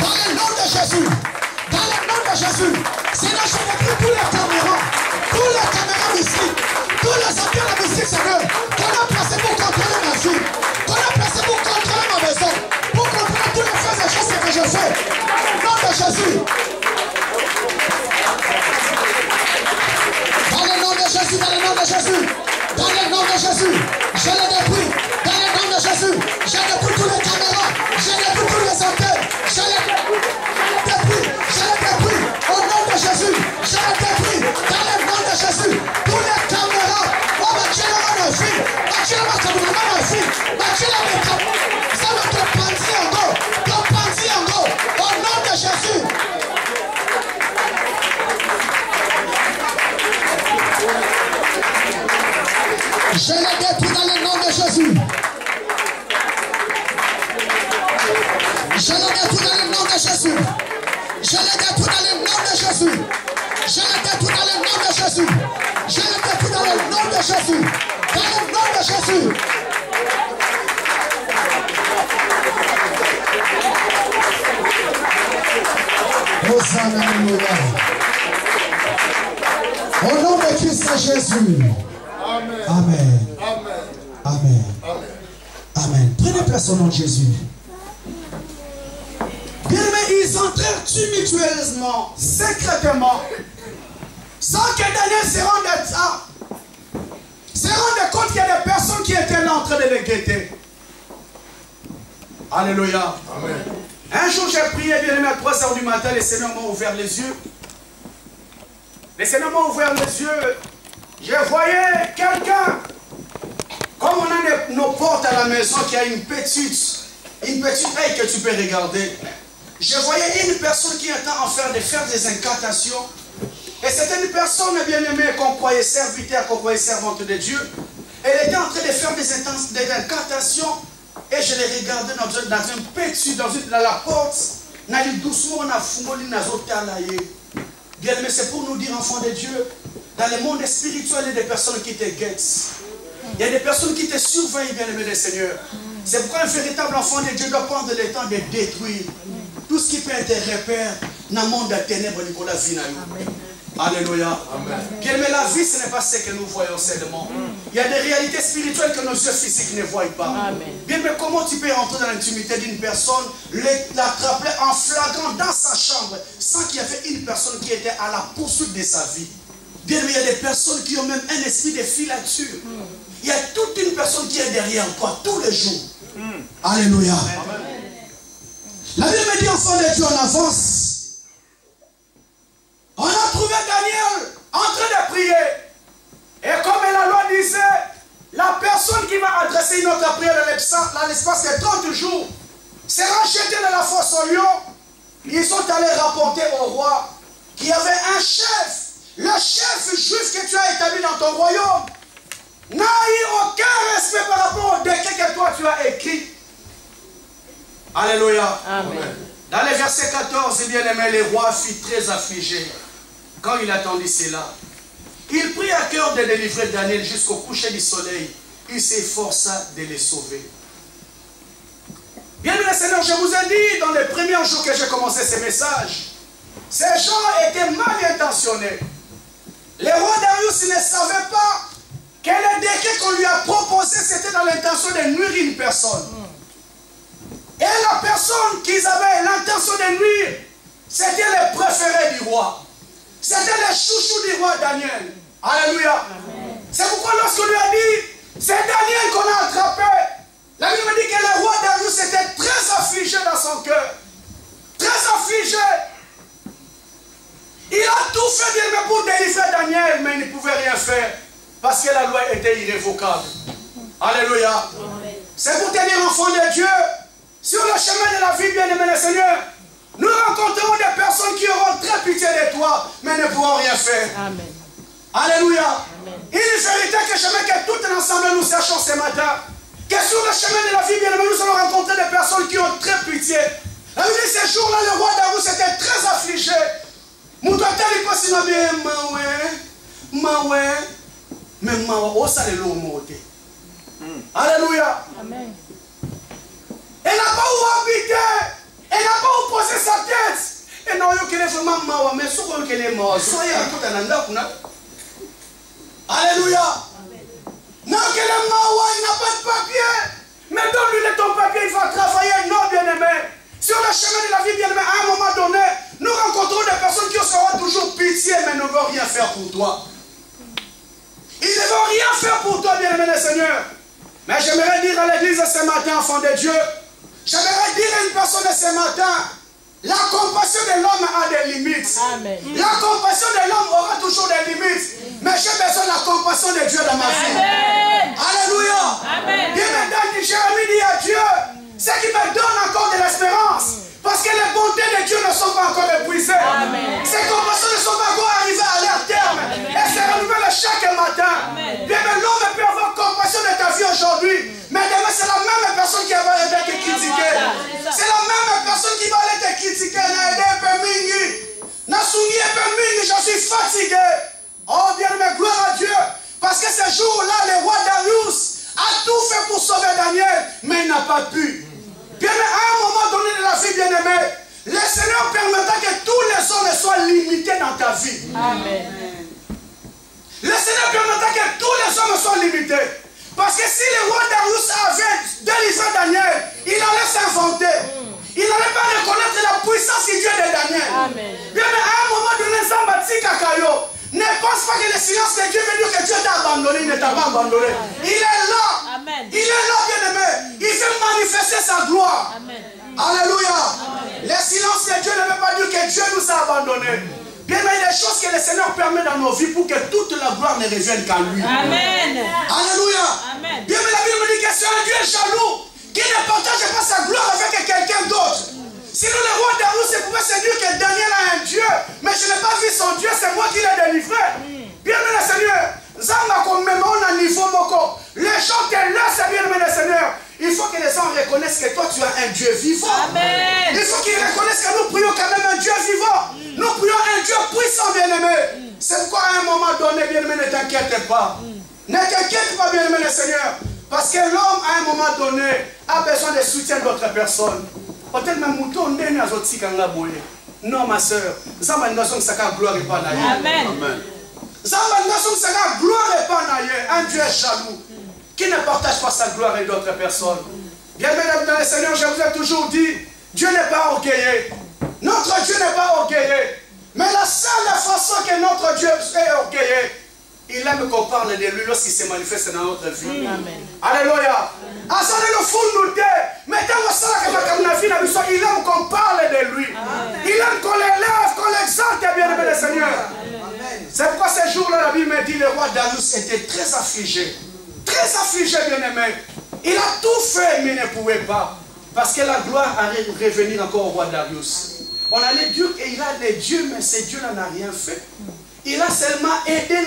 Dans le nom de Jésus, dans le nom de Jésus, Seigneur, je prie pour les caméras ici, tous les acteurs de musique, Seigneur, qu'on a placé pour contrôler ma fille, qu'on a placé pour contrôler ma maison, pour contrôler tous les faits et choses que je fais. Dans le nom de Jésus. Dans le nom de Jésus, dans le nom de Jésus, dans le nom de Jésus, je le détruis. Dans le nom de Jésus, je détruis tous les caméras, je détruis tous les antennes, je les détruis. Au nom de Jésus, je le détruis. Dans le nom de Jésus, tous les caméras, on va tirer ma fille, ma fille, ça va te penser en gros, au nom de Jésus. Je le détruis dans le nom de Jésus. Je le détruis dans le nom de Jésus. Je le détruis dans le nom de Jésus. Je le détruis dans le nom de Jésus. Je le détruis dans le nom de Jésus. Dans le nom de Jésus. Au nom de Christ Jésus. Amen. Amen. Amen. Amen. Amen. Prenez place au nom de Jésus. Bien aimé, ils entrèrent tumultueusement, secrètement, sans que Daniel se rende compte qu'il y a des personnes qui étaient là en train de les guetter. Alléluia. Amen. Un jour, j'ai prié, bien aimé, à 3 h du matin, les Seigneurs m'ont ouvert les yeux. Les Seigneurs m'ont ouvert les yeux. Je voyais quelqu'un, comme on a nos portes à la maison, qui a une petite œil que tu peux regarder. Je voyais une personne qui était en train de faire des incantations. Et c'était une personne bien aimée qu'on croyait serviteur, qu'on croyait servante de Dieu. Elle était en train de faire des incantations. Et je l'ai regardé dans un petit, dans la porte. Doucement, on a fumé, bien aimé, c'est pour nous dire, enfants de Dieu, dans le monde spirituel, il y a des personnes qui te guettent. Il y a des personnes qui te surveillent, bien aimé, le Seigneur. C'est pourquoi un véritable enfant de Dieu doit prendre le temps de détruire tout ce qui peut être repère dans le monde des ténèbres, Nicolas Vinayo. Alléluia. Bien aimé, la vie, ce n'est pas ce que nous voyons seulement. Il y a des réalités spirituelles que nos yeux physiques ne voient pas. Bien, mais comment tu peux rentrer dans l'intimité d'une personne, l'attraper en flagrant dans sa chambre, sans qu'il y avait une personne qui était à la poursuite de sa vie? Bien, mais il y a des personnes qui ont même un esprit de filature. Il y a toute une personne qui est derrière toi tous les jours. Alléluia. La Bible me dit, enfant de Dieu, en avance. On a trouvé Daniel en train de prier. Et comme la loi disait, la personne qui va adresser une autre prière dans l'espace de 30 jours sera jetée dans la fosse au lion. Ils sont allés rapporter au roi qu'il y avait un chef. Le chef juif que tu as établi dans ton royaume n'a eu aucun respect par rapport au décret que toi tu as écrit. Alléluia. Amen. Dans le verset 14, bien aimé, le roi fut très affligé quand il attendit cela. Il prit à cœur de délivrer Daniel jusqu'au coucher du soleil. Il s'efforça de les sauver. Bien aimé Seigneur, je vous ai dit dans les premiers jours que j'ai commencé ce message, ces gens étaient mal intentionnés. Le roi Darius ne savait pas que le décret qu'on lui a proposé, c'était dans l'intention de nuire une personne. Et la personne qu'ils avaient l'intention de nuire, c'était le préféré du roi. C'était le chouchou du roi Daniel. Alléluia. C'est pourquoi lorsqu'on lui a dit, c'est Daniel qu'on a attrapé, la Bible dit que le roi Darius était très affligé dans son cœur. Très affligé. Il a tout fait bien pour délivrer Daniel, mais il ne pouvait rien faire parce que la loi était irrévocable. Alléluia. C'est pour tenir enfant de Dieu. Sur le chemin de la vie, bien-aimé le Seigneur, nous rencontrerons des personnes qui auront très pitié de toi, mais ne pourront rien faire. Amen. Alléluia. Amen. Il est vérité que chemin que tout ensemble nous cherchons ce matin, que sur le chemin de la vie, bien-aimé, nous allons personnes qui ont très pitié. La Bible dit, ces jours-là, le roi Darius était très affligé. Moutouatari passe na bien mawe. Mais mawe, oh ça le lomote. Alléluia. Amen. Elle n'a pas où habiter. Elle n'a pas où poser sa tête. Et non, il y a vraiment mawe. Mais ce qu'on est mawe, soyez à tout un endroit. Alléluia. Non, qu'elle est mawe, il n'a pas de papier. Mais donne-lui ton papier, il va travailler. Non, bien-aimé. Sur le chemin de la vie, bien-aimé, à un moment donné, nous rencontrons des personnes qui seront toujours pitié, mais ne vont rien faire pour toi. Ils ne vont rien faire pour toi, bien-aimé le Seigneur. Mais j'aimerais dire à l'église ce matin, enfant de Dieu, j'aimerais dire à une personne ce matin, la compassion de l'homme a des limites. Amen. La compassion de l'homme aura toujours des limites. Mais j'ai besoin de la compassion de Dieu dans ma vie. Amen. Alléluia. Amen. Bien maintenant, Jérémie dit à Dieu, c'est qui me donne encore de l'espérance. Parce que les bontés de Dieu ne sont pas encore épuisées. Amen. Ces compassions ne sont pas encore arrivées à leur terme. Elles se renouvellent chaque matin. Amen. Bien, mais l'homme peut avoir compassion de ta vie aujourd'hui. Mais demain, c'est la même personne qui va aller te critiquer. C'est la même personne qui va aller te critiquer. Je suis fatigué. Oh, bien, mais gloire à Dieu. Parce que ce jour-là, le roi Darius a tout fait pour sauver Daniel. Mais il n'a pas pu. Bien, mais à un moment donné de la vie, bien-aimé, le Seigneur permettra que tous les hommes soient limités dans ta vie. Amen. Le Seigneur permettra que tous les hommes soient limités. Parce que si le roi Darius avait délivré Daniel, il allait s'inventer. Il n'allait pas reconnaître la puissance du Dieu de Daniel. Amen. Bien, mais à un moment donné, Zambati Kakayo, ne pense pas que le silence de Dieu veut dire que Dieu t'a abandonné, il ne t'a pas abandonné. Il est là. Amen. Il est là, bien-aimé. Il veut manifester sa gloire. Amen. Alléluia. Le silence de Dieu ne veut pas dire que Dieu nous a abandonnés. Bien, mais il y a des choses que le Seigneur permet dans nos vies pour que toute la gloire ne revienne qu'à lui. Amen. Alléluia. Amen. Bien, mais la Bible me dit que c'est un Dieu jaloux qui ne partage pas sa gloire avec quelqu'un d'autre. Sinon, le roi Darius pouvait se dire que Daniel a un Dieu, mais je n'ai pas vu son Dieu, c'est moi qui l'ai délivré. Bien, mais le Seigneur, Zamba comme même on a niveau moko. Les gens te laissent, bien, mais le Seigneur. Il faut que les gens reconnaissent que toi tu as un Dieu vivant. Amen. Il faut qu'ils reconnaissent que nous prions quand même un Dieu vivant. Nous prions un Dieu puissant, bien-aimé. C'est pourquoi à un moment donné, bien-aimé, ne t'inquiète pas. Ne t'inquiète pas, bien-aimé le Seigneur. Parce que l'homme, à un moment donné, a besoin de soutien d'autres personnes. Peut-être même mouton n'est pas aussi quand la boule. Non, ma soeur. Zamba n'osons sa gloire et pas naïe. Amen. Zamba n'osons sa gloire et pas naïe. Un Dieu jaloux qui ne partage pas sa gloire et d'autres personnes. Bien, mesdames, dans le Seigneur, je vous ai toujours dit, Dieu n'est pas orgueilleux. Notre Dieu n'est pas orgueilleux. Mais la seule façon que notre Dieu est orgueilleux, il aime qu'on parle de lui lorsqu'il se manifeste dans notre vie. Amen. Alléluia. Il aime qu'on parle de lui. Il aime qu'on l'élève, qu'on l'exalte, bien aimé le Seigneur. C'est pourquoi ce jour-là, la Bible me dit, le roi Darius était très affligé. Très affligé, bien aimé. Il a tout fait, mais il ne pouvait pas. Parce que la gloire allait revenir encore au roi Darius. On allait dire qu'il a des dieux, mais ces dieux-là n'ont rien fait. Il a seulement aidé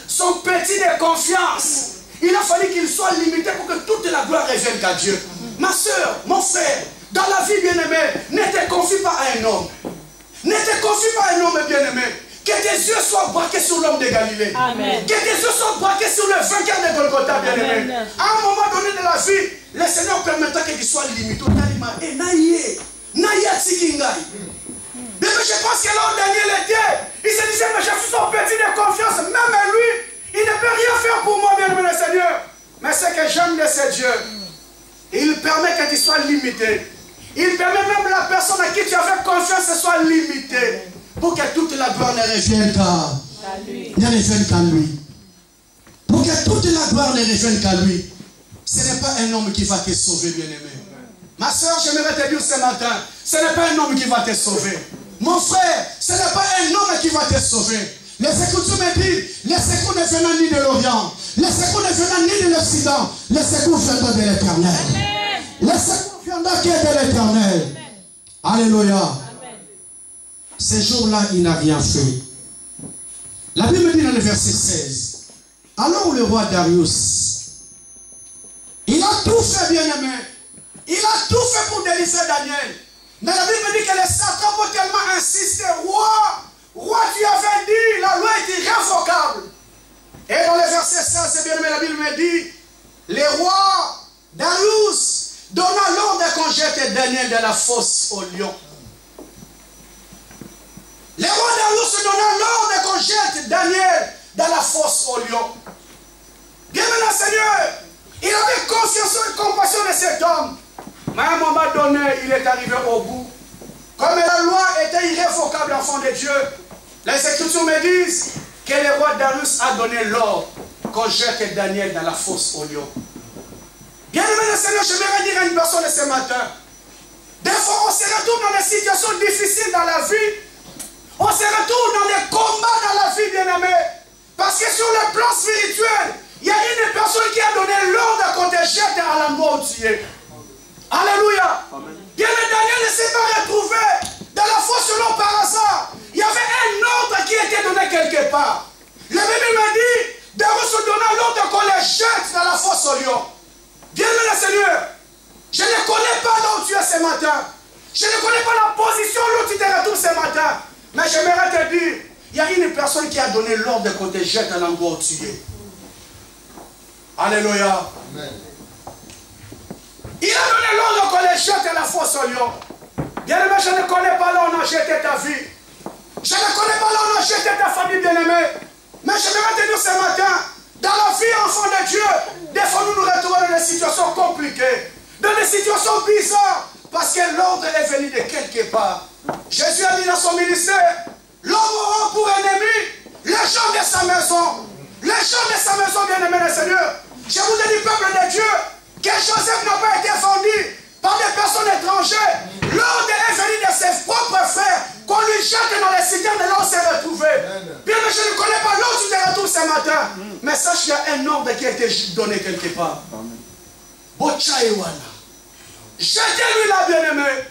son petit de confiance. Il a fallu qu'il soit limité pour que toute la gloire revienne à Dieu. Ma soeur, mon frère, dans la vie bien-aimée, ne te confie pas à un homme. Ne te confie pas à un homme bien-aimé. Que tes yeux soient braqués sur l'homme de Galilée. Amen. Que tes yeux soient braqués sur le vainqueur de Golgotha, bien-aimé. À un moment donné de la vie, le Seigneur permettra qu'il soit limité. Mais je pense que là où Daniel était, il se disait, mais je suis son petit de confiance. Même lui, il ne peut rien faire pour moi, bien-aimé le Seigneur. Mais ce que j'aime de ce Dieu, il permet que tu sois limité. Il permet même la personne à qui tu avais confiance soit limitée. Pour que toute la gloire ne revienne qu'à lui. Ne revienne qu'à lui. Pour que toute la gloire ne revienne qu'à lui. Ce n'est pas un homme qui va te sauver, bien-aimé. Ma soeur, j'aimerais te dire ce matin, ce n'est pas un homme qui va te sauver. Mon frère, ce n'est pas un homme qui va te sauver. Les Écritures me disent, les secours ne viennent ni de l'Orient, les secours ne viennent ni de l'Occident, les secours viennent de l'Éternel. Les secours viennent de l'Éternel. Alléluia. Ces jours-là, il n'a rien fait. La Bible dit dans le verset 16, alors le roi Darius, il a tout fait, bien-aimé, Il a tout fait pour délivrer Daniel. Mais la Bible dit que les Satan vont tellement insister. Roi, tu avais dit, la loi est irrévocable. Et dans le verset 16, c'est bien aimé, la Bible me dit, les rois Darius donna l'ordre qu'on jette Daniel dans la fosse au lion. Les rois Darius donna l'ordre qu'on jette Daniel dans la fosse au lion. Bien maintenant, Seigneur, il avait conscience et compassion de cet homme. Mais à un moment donné, il est arrivé au bout. Comme la loi était irrévocable, enfant de Dieu, les Écritures me disent que le roi Darius a donné l'ordre qu'on jette Daniel dans la fosse au lion. Bien aimé le Seigneur, je vais dire à une personne ce matin. Des fois, on se retrouve dans des situations difficiles dans la vie. On se retrouve dans des combats dans la vie, bien aimé. Parce que sur le plan spirituel, il y a une personne qui a donné l'ordre qu'on te jette à l'endroit où tu es. Alléluia. Bien aimé, Daniel ne s'est pas retrouvé dans la fosse au lion par hasard. Il y avait un ordre qui était donné quelque part. La Bible m'a dit, Darius donna l'ordre qu'on les jette dans la fosse au lion. Bien aimé le Seigneur, je ne connais pas là où tu es ce matin. Je ne connais pas la position où tu te retrouves ce matin. Mais j'aimerais te dire, il y a une personne qui a donné l'ordre qu'on te jette à l'endroit où tu es. Alléluia. Amen. Il a donné l'ordre qu'on les jette à la fosse au lion. Bien aimé, je ne connais pas là où on a jeté ta vie. Je ne connais pas là où on a jeté ta famille, bien aimé. Mais j'aimerais te dire ce matin, dans la vie, enfant de Dieu, des fois nous nous retrouvons dans des situations compliquées, dans des situations bizarres, parce que l'ordre est venu de quelque part. Jésus a dit dans son ministère, l'homme aura pour ennemi les gens de sa maison. Les gens de sa maison, bien aimé le Seigneur. Je vous ai dit, peuple de Dieu, que Joseph n'a pas été vendu par des personnes étrangères. L'ordre est venu de ses propres frères, qu'on lui jette dans les citernes de là où on s'est retrouvé. Bien que je ne connais pas là où tu te retrouves ce matin, mais sache qu'il y a un ordre qui a été donné quelque part. Bochaïwana. Jetez-lui là, bien-aimé.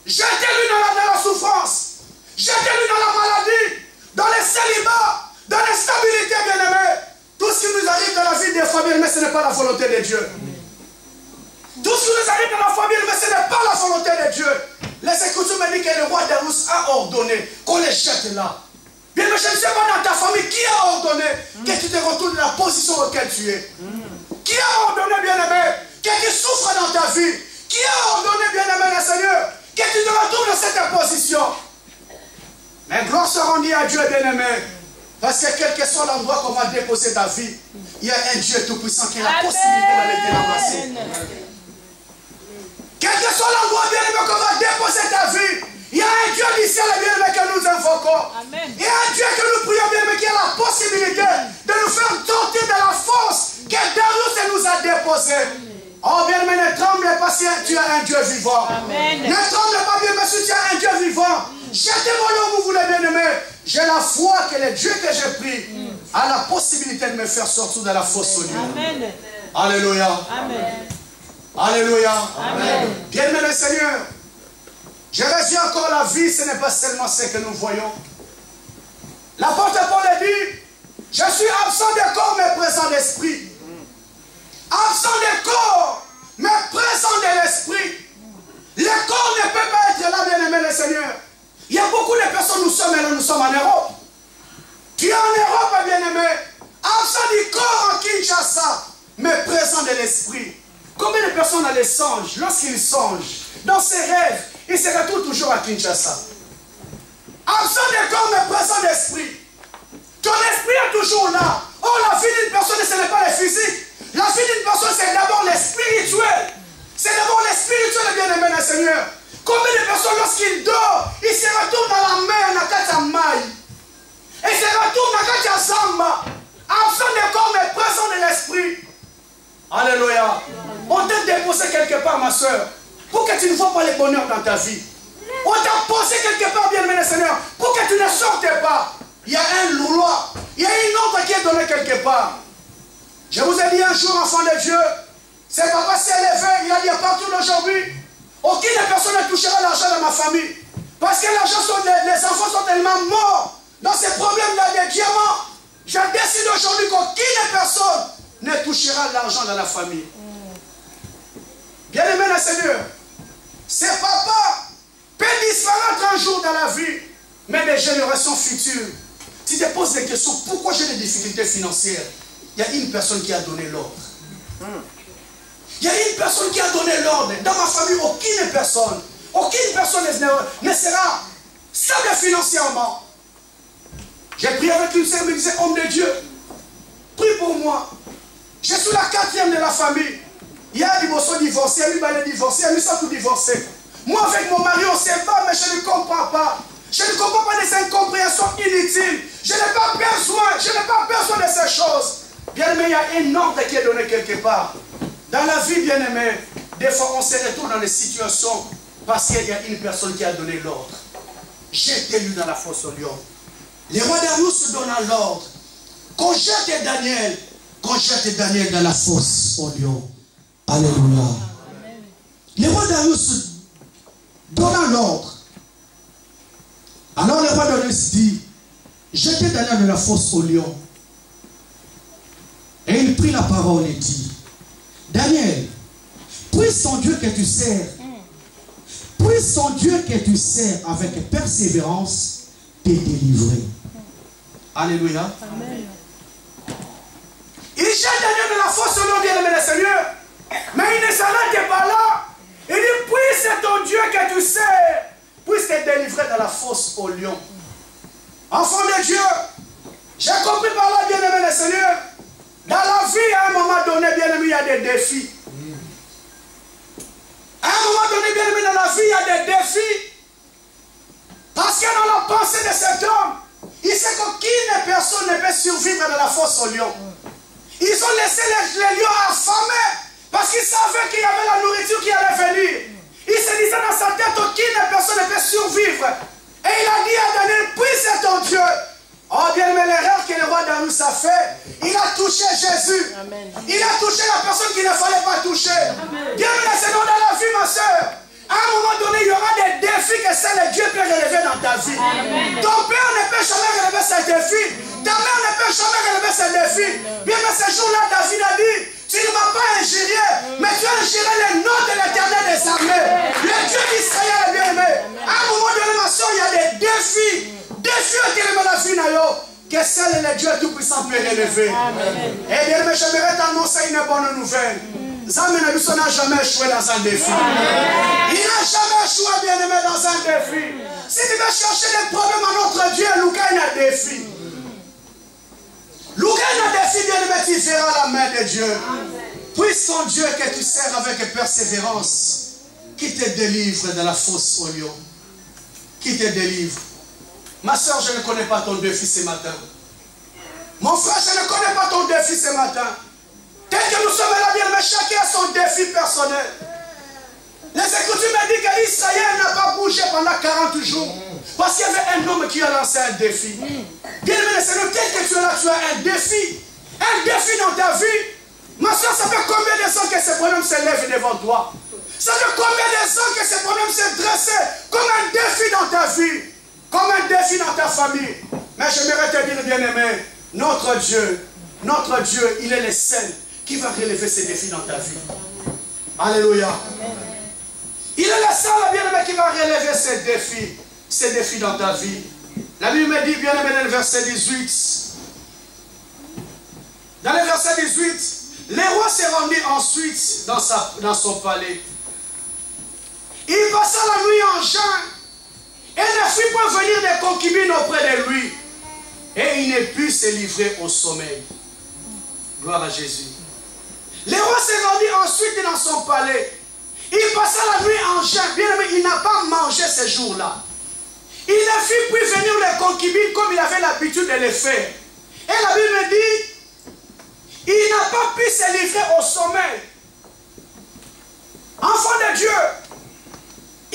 Jetez-lui dans la souffrance. Jetez-lui dans la maladie, dans les célibats, dans l'instabilité, bien-aimé. Tout ce qui nous arrive dans la vie des familles, mais ce n'est pas la volonté de Dieu. Tout ce qui nous arrive dans la famille, mais ce n'est pas la volonté de Dieu. Les Écritures me disent que le roi Darius a ordonné qu'on les jette là. Bien que je ne sais pas dans ta famille qui a ordonné que tu te retrouves dans la position dans laquelle tu es. Qui a ordonné, bien-aimé, que tu souffres dans ta vie. Qui a ordonné, bien-aimé, le Seigneur, que tu te retrouves dans cette position. Mais gloire se rendit à Dieu, bien-aimé. Parce que quel que soit l'endroit qu'on va déposer ta vie, il y a un Dieu tout-puissant qui a la possibilité d'aller te ramasser. Quel que soit l'endroit, bien-aimé, qu'on va déposer ta vie, il y a un Dieu du ciel, bien-aimé, que nous invoquons. Il y a un Dieu que nous prions, bien-aimé, qui a la possibilité de nous faire sortir de la force que Darius nous a déposée. Oh, bien-aimé, ne tremble pas si tu as un Dieu vivant. Amen. Ne tremble pas, bien-aimé, si tu as un Dieu vivant. Jetez-moi là où vous voulez, bien-aimé. J'ai la foi que le Dieu que j'ai pris a la possibilité de me faire sortir de la fosse au lieu. Amen. Alléluia. Amen. Alléluia. Amen. Bien-aimé le Seigneur, je reviens encore, la vie, ce n'est pas seulement ce que nous voyons. L'apôtre Paul dit, je suis absent de corps mais présent d'esprit. Absent de corps mais présent de l'esprit. Le corps ne peut pas être là, bien-aimé le Seigneur. Il y a beaucoup de personnes, nous sommes en Europe. Tu es en Europe, bien-aimé, absent du corps en Kinshasa, mais présent de l'esprit. Combien de personnes ont les songes, lorsqu'ils songent, dans ses rêves, ils se retrouvent toujours à Kinshasa. Absent de corps, mais présent d'esprit. Ton esprit est toujours là. Oh, la vie d'une personne, ce n'est pas le physique. La vie d'une personne, c'est d'abord le spirituel. C'est d'abord le spirituel, bien-aimé, le Seigneur. Combien de personnes, lorsqu'ils dorment, ils se retrouvent dans la mer, dans la maille. Ils se retrouvent dans la zamba. Absent de corps, mais présent de l'esprit. Alléluia. On t'a déposé quelque part, ma soeur, pour que tu ne vois pas le bonheur dans ta vie. On t'a posé quelque part, bien-aimé le Seigneur, pour que tu ne sortes pas. Il y a un loi, il y a une ordre qui est donnée quelque part. Je vous ai dit un jour, enfant de Dieu, c'est papa s'est levé, il a dit à partir d'aujourd'hui, aucune personne ne touchera l'argent de ma famille. Parce que les enfants sont tellement morts dans ces problèmes-là des diamants. Je décide aujourd'hui qu'aucune personne ne touchera l'argent de la famille. Bien aimé le Seigneur, ces papas peuvent disparaître un jour dans la vie, mais les générations futures, tu te poses des questions, pourquoi j'ai des difficultés financières? Il y a une personne qui a donné l'ordre. Il y a une personne qui a donné l'ordre. Dans ma famille, aucune personne ne sera stable financièrement. J'ai prié avec une sœur, elle me disait, homme de Dieu, prie pour moi. Je suis la 4e de la famille. Il y a des divorcés divorcés, il y a des divorcés, il y a tout divorcé. Moi avec mon mari, on se bat, mais je ne comprends pas. Je ne comprends pas de ces incompréhensions inutiles. Je n'ai pas besoin de ces choses. Bien-aimé, il y a un ordre qui est donné quelque part. Dans la vie, bien-aimé, des fois on se retrouve dans des situations parce qu'il y a une personne qui a donné l'ordre. J'étais lu dans la fosse au lion. Les rois Darius donnant l'ordre. Qu'on jette Daniel dans la fosse au lion. Alléluia. Les rois Darius donnant l'ordre. Alors le roi Darius dit, jetez Daniel dans la fosse au lion. Et il prit la parole et dit, Daniel, puisse ton Dieu que tu sers, puisse ton Dieu que tu sers avec persévérance, te délivrer. Alléluia. Amen. Il jette Daniel dans la fosse au lion, bien-aimé le Seigneur. Mais il ne s'arrête pas là. Il dit, puisse ton Dieu que tu sers, puisse te délivrer dans la fosse au lion. Enfant de Dieu, j'ai compris par là, bien-aimé le Seigneur. Dans la vie, à un moment donné, bien-aimé, il y a des défis. À un moment donné, bien-aimé, dans la vie, il y a des défis. Parce que dans la pensée de cet homme, il sait qu'aucune personne ne peut survivre dans la fosse au lion. Ils ont laissé les lions affamés parce qu'ils savaient qu'il y avait la nourriture qui allait venir. Il se disait dans sa tête aucune personne ne peut survivre. Et il a dit à Daniel, puisse ton Dieu. Oh bien aimé, l'erreur que le roi Darius a fait, il a touché Jésus. Amen. Il a touché la personne qu'il ne fallait pas toucher. Amen. Bien aimé, c'est dans la vie, ma soeur. À un moment donné, il y aura des défis que seul Dieu peut relever dans ta vie. Amen. Ton père ne peut jamais relever ses défis. Ta mère ne peut jamais relever ses défis. Bien aimé, ce jour-là, David a dit, tu ne m'as pas injurié, mais tu as injurié le nom de l'Éternel des armées. Le Dieu d'Israël, bien aimé. À un moment donné, ma soeur, il y a des défis. Défis qui est dans la vie, que seul le Dieu Tout-Puissant peut relever. Et bien aimé, j'aimerais t'annoncer une bonne nouvelle. Zame Nabiso n'a jamais échoué dans un défi. Il n'a jamais échoué, bien aimé, dans un défi. Si tu veux chercher des problèmes à notre Dieu, Louga il a un défi. Louga il a un défi, bien aimé, tu verras la main de Dieu. Puisse ton Dieu que tu sers avec persévérance, qui te délivre de la fosse au lion. Qui te délivre. Ma soeur, je ne connais pas ton défi ce matin. Mon frère, je ne connais pas ton défi ce matin. Tel que nous sommes là, bien, mais chacun a son défi personnel. Les Écritures me disent qu'Israël n'a pas bougé pendant 40 jours. Parce qu'il y avait un homme qui a lancé un défi. Bien aimé, Seigneur, tel que tu es là, tu as un défi. Un défi dans ta vie. Ma soeur, ça fait combien de temps que ce problème se lève devant toi? Ça fait combien de temps que ce problème s'est dressé comme un défi dans ta vie? Comme un défi dans ta famille. Mais j'aimerais te dire, bien-aimé, notre Dieu, il est le seul qui va relever ces défis dans ta vie. Alléluia. Amen. Il est le seul, bien-aimé, qui va relever ces défis dans ta vie. La Bible me dit, bien-aimé, dans le verset 18. Dans le verset 18, le roi s'est rendu ensuite dans son palais. Il passa la nuit en jeûne. Et ne fit pas venir des concubines auprès de lui. Et il ne put se livrer au sommeil. Gloire à Jésus. Le roi s'est rendu ensuite dans son palais. Il passa la nuit en jeûne. Bien aimé, il n'a pas mangé ce jour-là. Il ne fit plus venir les concubines comme il avait l'habitude de le faire. Et la Bible dit, il n'a pas pu se livrer au sommeil. Enfant de Dieu,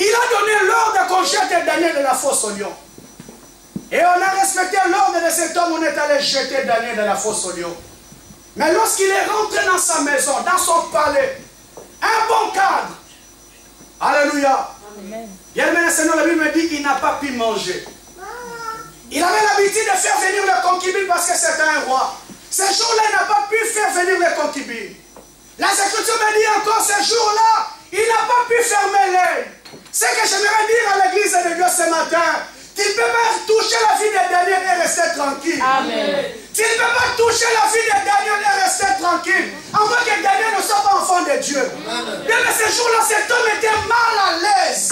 il a donné l'ordre qu'on jette Daniel de la fosse au lion. Et on a respecté l'ordre de cet homme, on est allé jeter Daniel de la fosse au lion. Mais lorsqu'il est rentré dans sa maison, dans son palais, un bon cadre, alléluia. Bien aimé le Seigneur, la Bible me dit qu'il n'a pas pu manger. Il avait l'habitude de faire venir les concubines parce que c'était un roi. Ce jour-là, il n'a pas pu faire venir les concubines. La Écriture me dit encore, ce jour-là, il n'a pas ce matin. Tu ne peux pas toucher la vie de Daniel et rester tranquille. Amen. Tu ne peux pas toucher la vie de Daniel et rester tranquille. En moins que Daniel ne soit pas enfant de Dieu. Bien, mais ce jour-là, cet homme était mal à l'aise.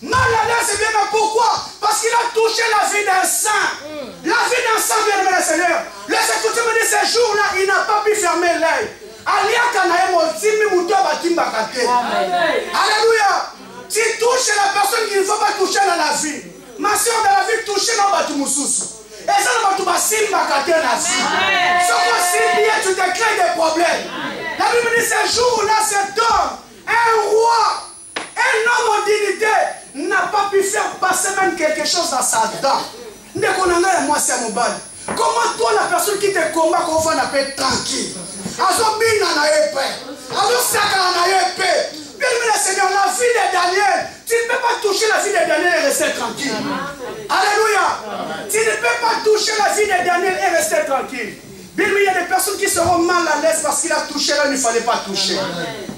Mal à l'aise, bien, mais pourquoi? Parce qu'il a touché la vie d'un saint. La vie d'un saint, bien aimé le Seigneur. Les Écritures me disent, ce jour-là, il n'a pas pu fermer l'œil. Alléluia. Tu touches la personne qu'il ne faut pas toucher dans la vie. Ma soeur, dans la vie, toucher dans la vie. Et ça, tu vas s'imbacater la vie. Si tu te crées des problèmes. La Bible dit, ce jour-là, cet homme, un roi, un homme en dignité, n'a pas pu faire passer même quelque chose dans sa dent. Comment toi, la personne qui te combat, qu'on va l'appeler tranquille? Bien aimé le Seigneur, la vie de Daniel, tu ne peux pas toucher la vie de Daniel et rester tranquille. Alléluia. Tu ne peux pas toucher la vie de Daniel et rester tranquille. Bien aimé, il y a des personnes qui seront mal à l'aise parce qu'il a touché là, il ne fallait pas toucher.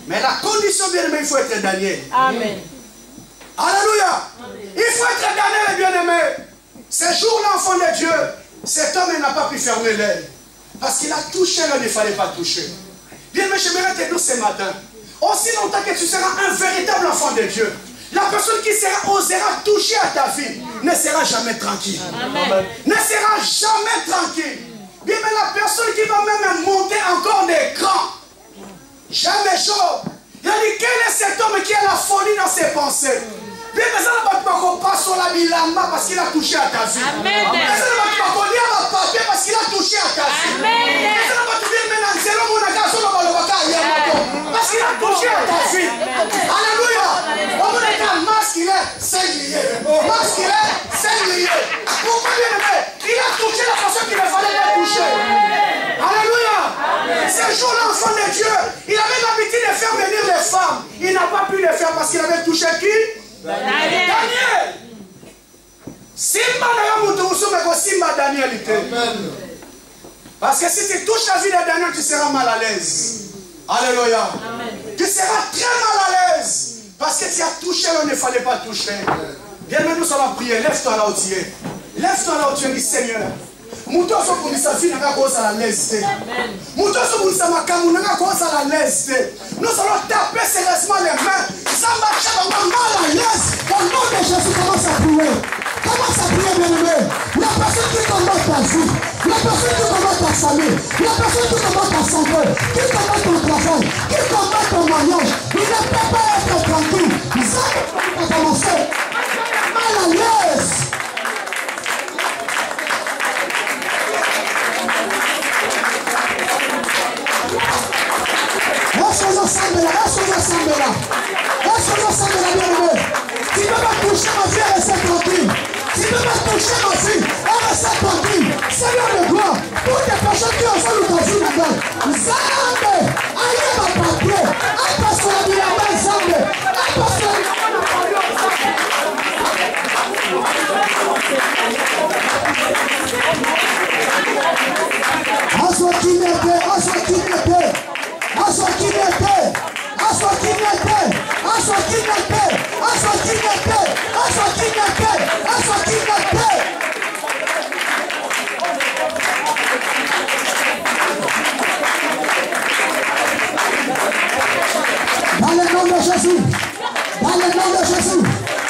Mais la condition, bien aimé, il faut être Daniel. Amen. Alléluia. Il faut être Daniel, bien aimé. Ce jour-là, enfant de Dieu, cet homme n'a pas pu fermer l'œil. Parce qu'il a touché là, il ne fallait pas toucher. Bien aimé, j'aimerais te dire ce matin. Aussi longtemps que tu seras un véritable enfant de Dieu, la personne qui osera toucher à ta vie ne sera jamais tranquille. Amen. Ne sera jamais tranquille. Bien, mais la personne qui va même monter encore des crans. Jamais Job. Il a dit, quel est cet homme qui a la folie dans ses pensées? Bien, mais ça ne va pas passer sur la bilamba parce qu'il a touché à ta vie. Amen. Mais ça ne va pas lire ma papier parce qu'il a touché à ta vie. Amen. Mais ça ne va pas dire maintenant, c'est l'homme qui a parce qu'il a touché à ta vie. Alléluia. On est un masculin, c'est lié. Masculin, c'est lié. Pourquoi bien aimé? Il a touché la personne qu'il ne fallait pas toucher. Alléluia. Ce jour-là, enfant de Dieu, il avait l'habitude de faire venir les femmes. Il n'a pas pu le faire parce qu'il avait touché qui? Daniel. Simba n'a pas Simba Daniel. Parce que si tu touches la vie de Daniel, tu seras mal à l'aise. Alléluia. Tu seras très mal à l'aise. Parce que tu as touché là où il ne fallait pas toucher. Bien, mais nous allons prier. Lève-toi là où tu es. Lève-toi là où tu es, dis Seigneur. Nous allons taper sérieusement les mains. Ça marche mal à l'aise. Au nom de Jésus, commence à prier. Commence à prier, bien-aimé. La personne qui combat ta vie, la personne qui combat ta famille, la personne qui combat ta santé, qui combat ton travail, qui combat ton mariage, il ne peut pas être tranquille. Ça va commencer mal à l'aise. Bien-aimé. Tu ne peux pas toucher ma vie et rester tranquille. Tu ne peux pas toucher ma vie et rester tranquille. Seigneur de gloire, toutes les personnes qui ont fait l'occasion là-dedans, Zambe, allez ma papier, allez sur la vie là-bas, Zambe, allez sur la vie dans le nom de Jésus, dans le nom de Jésus,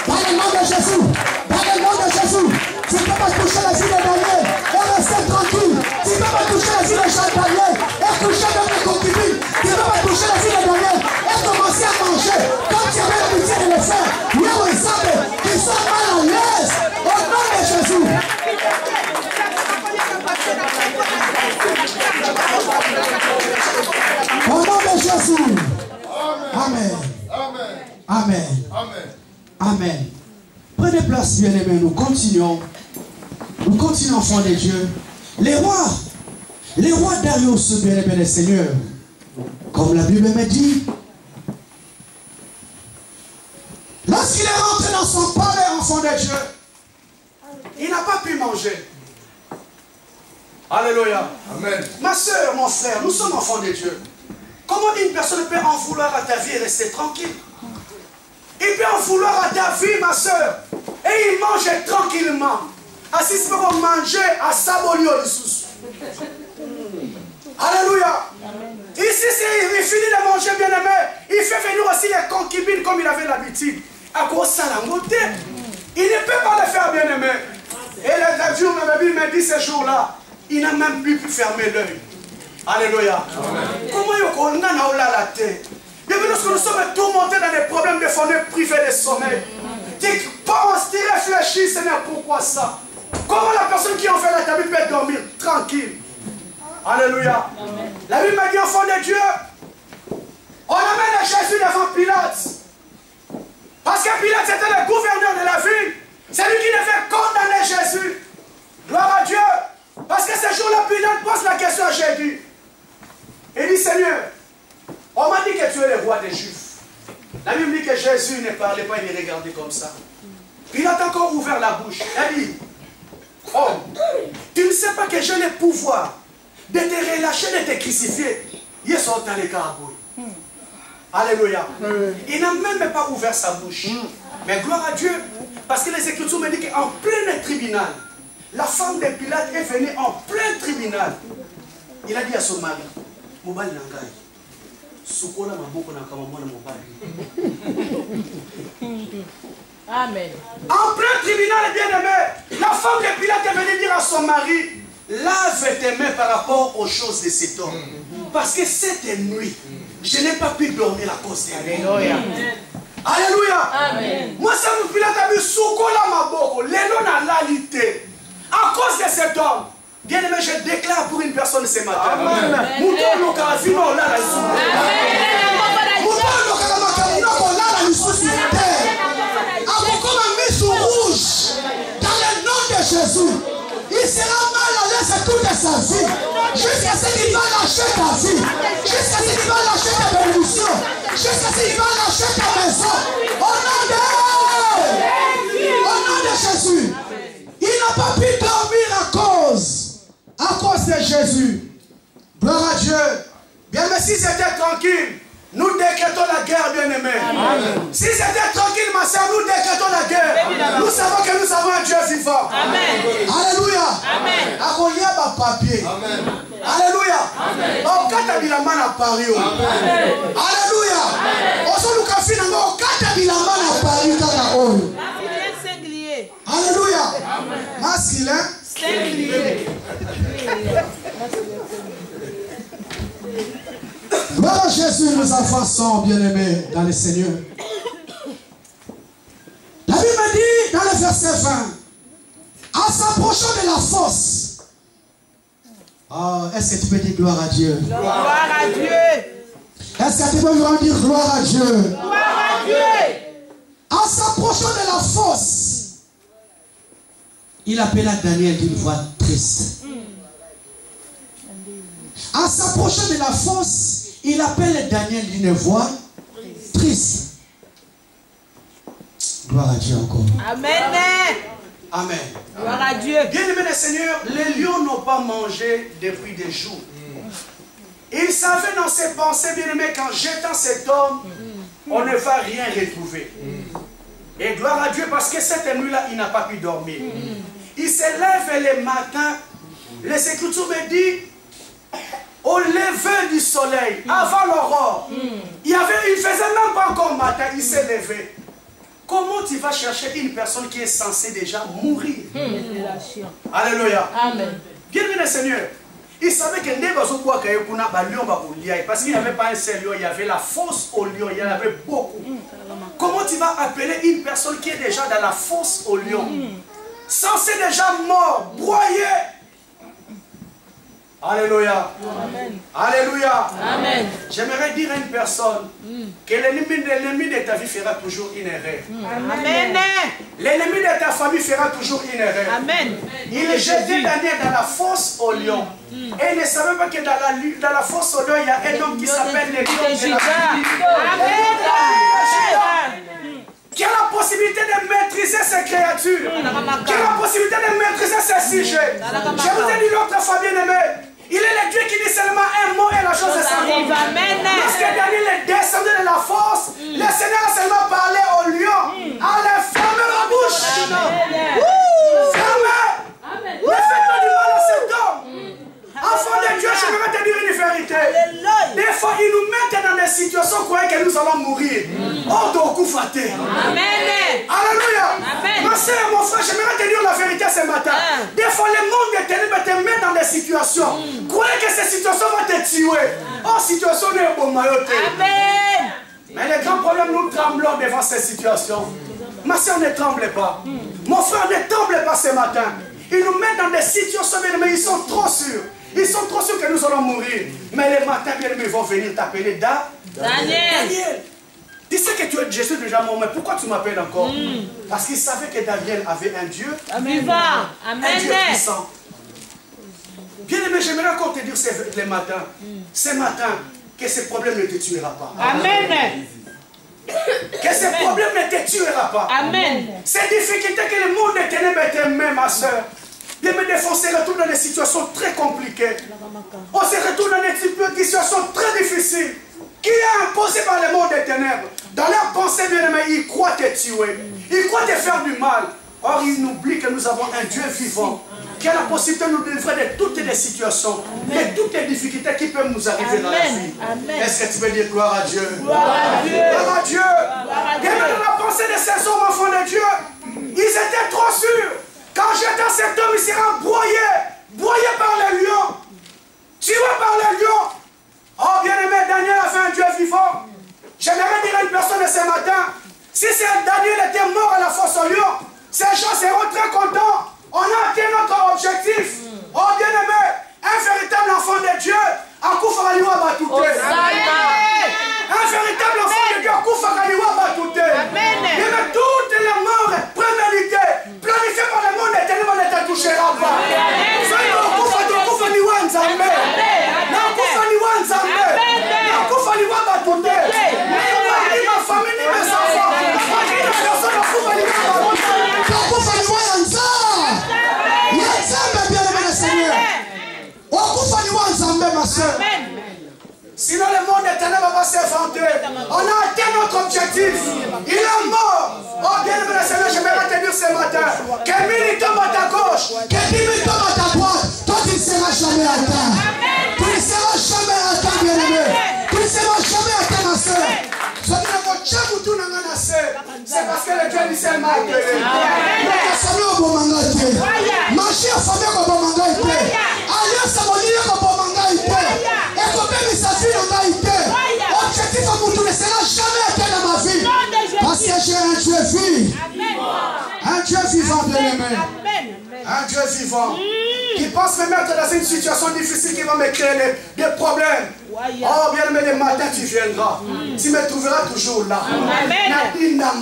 dans le nom de Jésus, dans le nom de Jésus, tu ne peux pas toucher la vie de Daniel et rester tranquille. Tu ne peux pas toucher la vie de Jean-Daniel et toucher même les concubines. Tu ne peux pas toucher la vie de Daniel et commencer à manger comme tu avais l'habitude de le faire. Là où ils savent qu'ils sont mal à l'aise au nom de Jésus. Au nom de Jésus. Amen. Amen. Amen. Amen. Prenez place, bien-aimés. Nous continuons. Nous continuons, enfants de Dieu. Les rois Darius, bien-aimés les seigneurs, comme la Bible me dit, lorsqu'il est rentré dans son palais, enfant de Dieu, il n'a pas pu manger. Alléluia. Amen. Ma soeur, mon frère, nous sommes enfants de Dieu. Comment une personne peut en vouloir à ta vie et rester tranquille? Il peut en vouloir à ta vie, ma soeur, et Et il mange tranquillement. Assis pour manger à Sabolio le sous. Alléluia. Ici, il finit de manger, bien aimé. Il fait venir aussi les concubines comme il avait l'habitude. À cause de ça, il ne peut pas le faire, bien aimé. Et le jour, ma Bible me dit ce jour-là, il n'a même plus pu fermer l'œil. Alléluia. Comment il a la tête? Depuis lorsque nous sommes tourmentés dans des problèmes de foyer privé de sommeil, tu penses, tu réfléchis, Seigneur, pourquoi ça? Comment la personne qui en fait la table peut dormir tranquille? Alléluia. La Bible m'a dit, enfant de Dieu, on amène Jésus devant Pilate. Parce que Pilate était le gouverneur de la ville. C'est lui qui devait condamner Jésus. Gloire à Dieu. Parce que ce jour-là, Pilate pose la question à Jésus. Il dit, Seigneur, on m'a dit que tu es le roi des Juifs. La Bible dit que Jésus ne parlait pas, il les regardait comme ça. Pilate a encore ouvert la bouche. Il dit, oh, tu ne sais pas que j'ai le pouvoir de te relâcher, de te crucifier. Il est sorti dans les carabouilles. Alléluia. Il n'a même pas ouvert sa bouche. Mais gloire à Dieu, parce que les Écritures me disent qu'en plein tribunal, la femme de Pilate est venue en plein tribunal. Il a dit à son mari, Mobali Nangai, Sukola Maboko Nakamamona Mobali. Amen. En plein tribunal, bien aimé, la femme de Pilate est venue dire à son mari, lave tes mains par rapport aux choses de cet homme. Parce que cette nuit, je n'ai pas pu dormir à cause de lui. Alléluia. Alléluia. Amen. Moi, ça me Pilate a vu Sukola Maboko, l'élo na lalité. À cause de cet homme, bien aimé, je déclare pour une personne ce matin. Amen. Jésus, il sera mal à l'aise toute sa vie, jusqu'à ce qu'il va lâcher ta vie, jusqu'à ce qu'il va lâcher ta bénédiction, jusqu'à ce qu'il va lâcher ta maison. Au nom de Jésus, il n'a pas pu dormir à cause de Jésus. Gloire à Dieu. Bien, mais si c'était tranquille, nous décrétons la guerre, bien-aimés. Si c'était tranquille, ma soeur, nous décrétons la guerre. Nous savons que nous avons un Dieu vivant. Amen. Alléluia. Amen. Alléluia. Alléluia. Alléluia. Masculin. Gloire à Jésus, nos enfants sont bien-aimés dans le Seigneur. La Bible me dit dans le verset 20, en s'approchant de la fosse. Est-ce que tu peux dire gloire à Dieu? Gloire à Dieu. Est-ce que tu peux vraiment dire gloire à Dieu? Gloire à Dieu. En s'approchant de la fosse, il appela Daniel d'une voix triste. En s'approchant de la fosse, il appelle Daniel d'une voix triste. Gloire à Dieu encore. Amen. Amen. Gloire à Dieu. Bien-aimés les Seigneurs, les lions n'ont pas mangé depuis des jours. Il savait dans ses pensées, bien-aimés, qu'en jetant cet homme, on ne va rien retrouver. Et gloire à Dieu, parce que cette nuit-là, il n'a pas pu dormir. Il se lève le matin. Les Écritures me disent, au lever du soleil, avant l'aurore, il faisait même pas encore matin, il s'est levé. Comment tu vas chercher une personne qui est censée déjà mourir? Alléluia. Amen. Bien-aimé le Seigneur, il savait que parce qu'il n'y avait pas un seul lion, il y avait la fosse au lion, il y en avait beaucoup. Comment tu vas appeler une personne qui est déjà dans la fosse au lion, censée déjà mort, broyée? Alléluia. Amen. Alléluia. Amen. J'aimerais dire à une personne que l'ennemi de ta vie fera toujours une erreur. Amen. L'ennemi de ta famille fera toujours une erreur. Amen. Il est jeté Daniel dans la fosse au lion. Et il ne savait pas que dans la fosse au lion, il y a un homme qui s'appelle le lion de la Amen. Qui a la possibilité de maîtriser ces créatures. Qui a la possibilité de maîtriser ces sujets. Je vous ai dit l'autre fois, bien-aimé. Il est le Dieu qui dit seulement un mot et la chose s'arrive. Lorsque Daniel est descendu de la force, le Seigneur a seulement parlé au lion. Allez, fermez la bouche. que nous allons mourir. Oh, Dokufate. Amen. Alléluia. Amen. Ma soeur, mon frère, j'aimerais te dire la vérité ce matin. Des fois, le monde des ténèbres te met dans des situations. Croyez que ces situations vont te tuer. Oh, situation n'est pas maillot. Amen. Mais les grands problèmes, nous tremblons devant ces situations. Ma soeur, ne tremble pas. Mon frère, ne tremble pas ce matin. Ils nous mettent dans des situations, mais ils sont trop sûrs. Ils sont trop sûrs que nous allons mourir. Mais les matins, bien aimés, ils vont venir t'appeler Daniel. Tu sais que tu es Jésus déjà mort, mais pourquoi tu m'appelles encore? Parce qu'ils savaient que Daniel avait un Dieu vivant. Un Dieu puissant. Bien aimé, j'aimerais encore te dire ce matin, que ce problème ne te tuera pas. Amen. Que ce problème ne te tuera pas. Amen. Ces difficultés que le monde des ténèbres t'aimait, ma soeur. Bien aimé, des fois, on se retrouve dans des situations très compliquées. On se retrouve dans des situations très difficiles. Qui est imposé par le monde des ténèbres. Dans leur pensée, bien aimé, ils croient te tuer. Ils croient te faire du mal. Or, ils oublient que nous avons un Dieu vivant qui a la possibilité de nous délivrer de toutes les situations, de toutes les difficultés qui peuvent nous arriver dans la vie. Est-ce que tu veux dire gloire à Dieu? Gloire à Dieu. Gloire à Dieu. Et dans la pensée de ces hommes enfants de Dieu, ils étaient trop sûrs. Quand j'étais cet homme, il sera broyé par les lions, tué par les lions. Oh, bien-aimé, Daniel a fait un Dieu vivant. J'aimerais dire à une personne ce matin, si Daniel était mort à la fosse au lion, ces gens seront très contents. On a atteint notre objectif. Oh, bien-aimé, un véritable enfant de Dieu, Akoufaraliwa Batouté. Un véritable enfant de Dieu, Akoufaraliwa Batouté. Mais toutes les morts préméditées, planifiées par le monde éternel, ne te touchera pas. Sinon le monde éternel va s'effondrer. On a atteint notre objectif. Il est mort. Oh bien aimé Seigneur, je vais te dire ce matin que 1000 tombent à ta gauche, que 10 000 tombent à ta droite. Toi tu ne seras jamais atteint. Tu ne seras jamais atteint, bien aimé. Tu ne seras jamais atteint, ma soeur. C'est parce que le Dieu du ciel m'a appelé. Ma chère famille au Bomanga été. Alliance à mon lieu au Bomanga été. Et comme mes affaires ont été. Objectif à vous ne sera jamais atteint dans ma vie. Parce que j'ai un Dieu vivant. Un Dieu vivant, bien aimé. Un Dieu vivant. Qui pense me mettre dans une situation difficile qui va me créer des problèmes. Oh, bien aimé, le matin tu viendras. Tu me trouveras toujours là. Amen. Alléluia.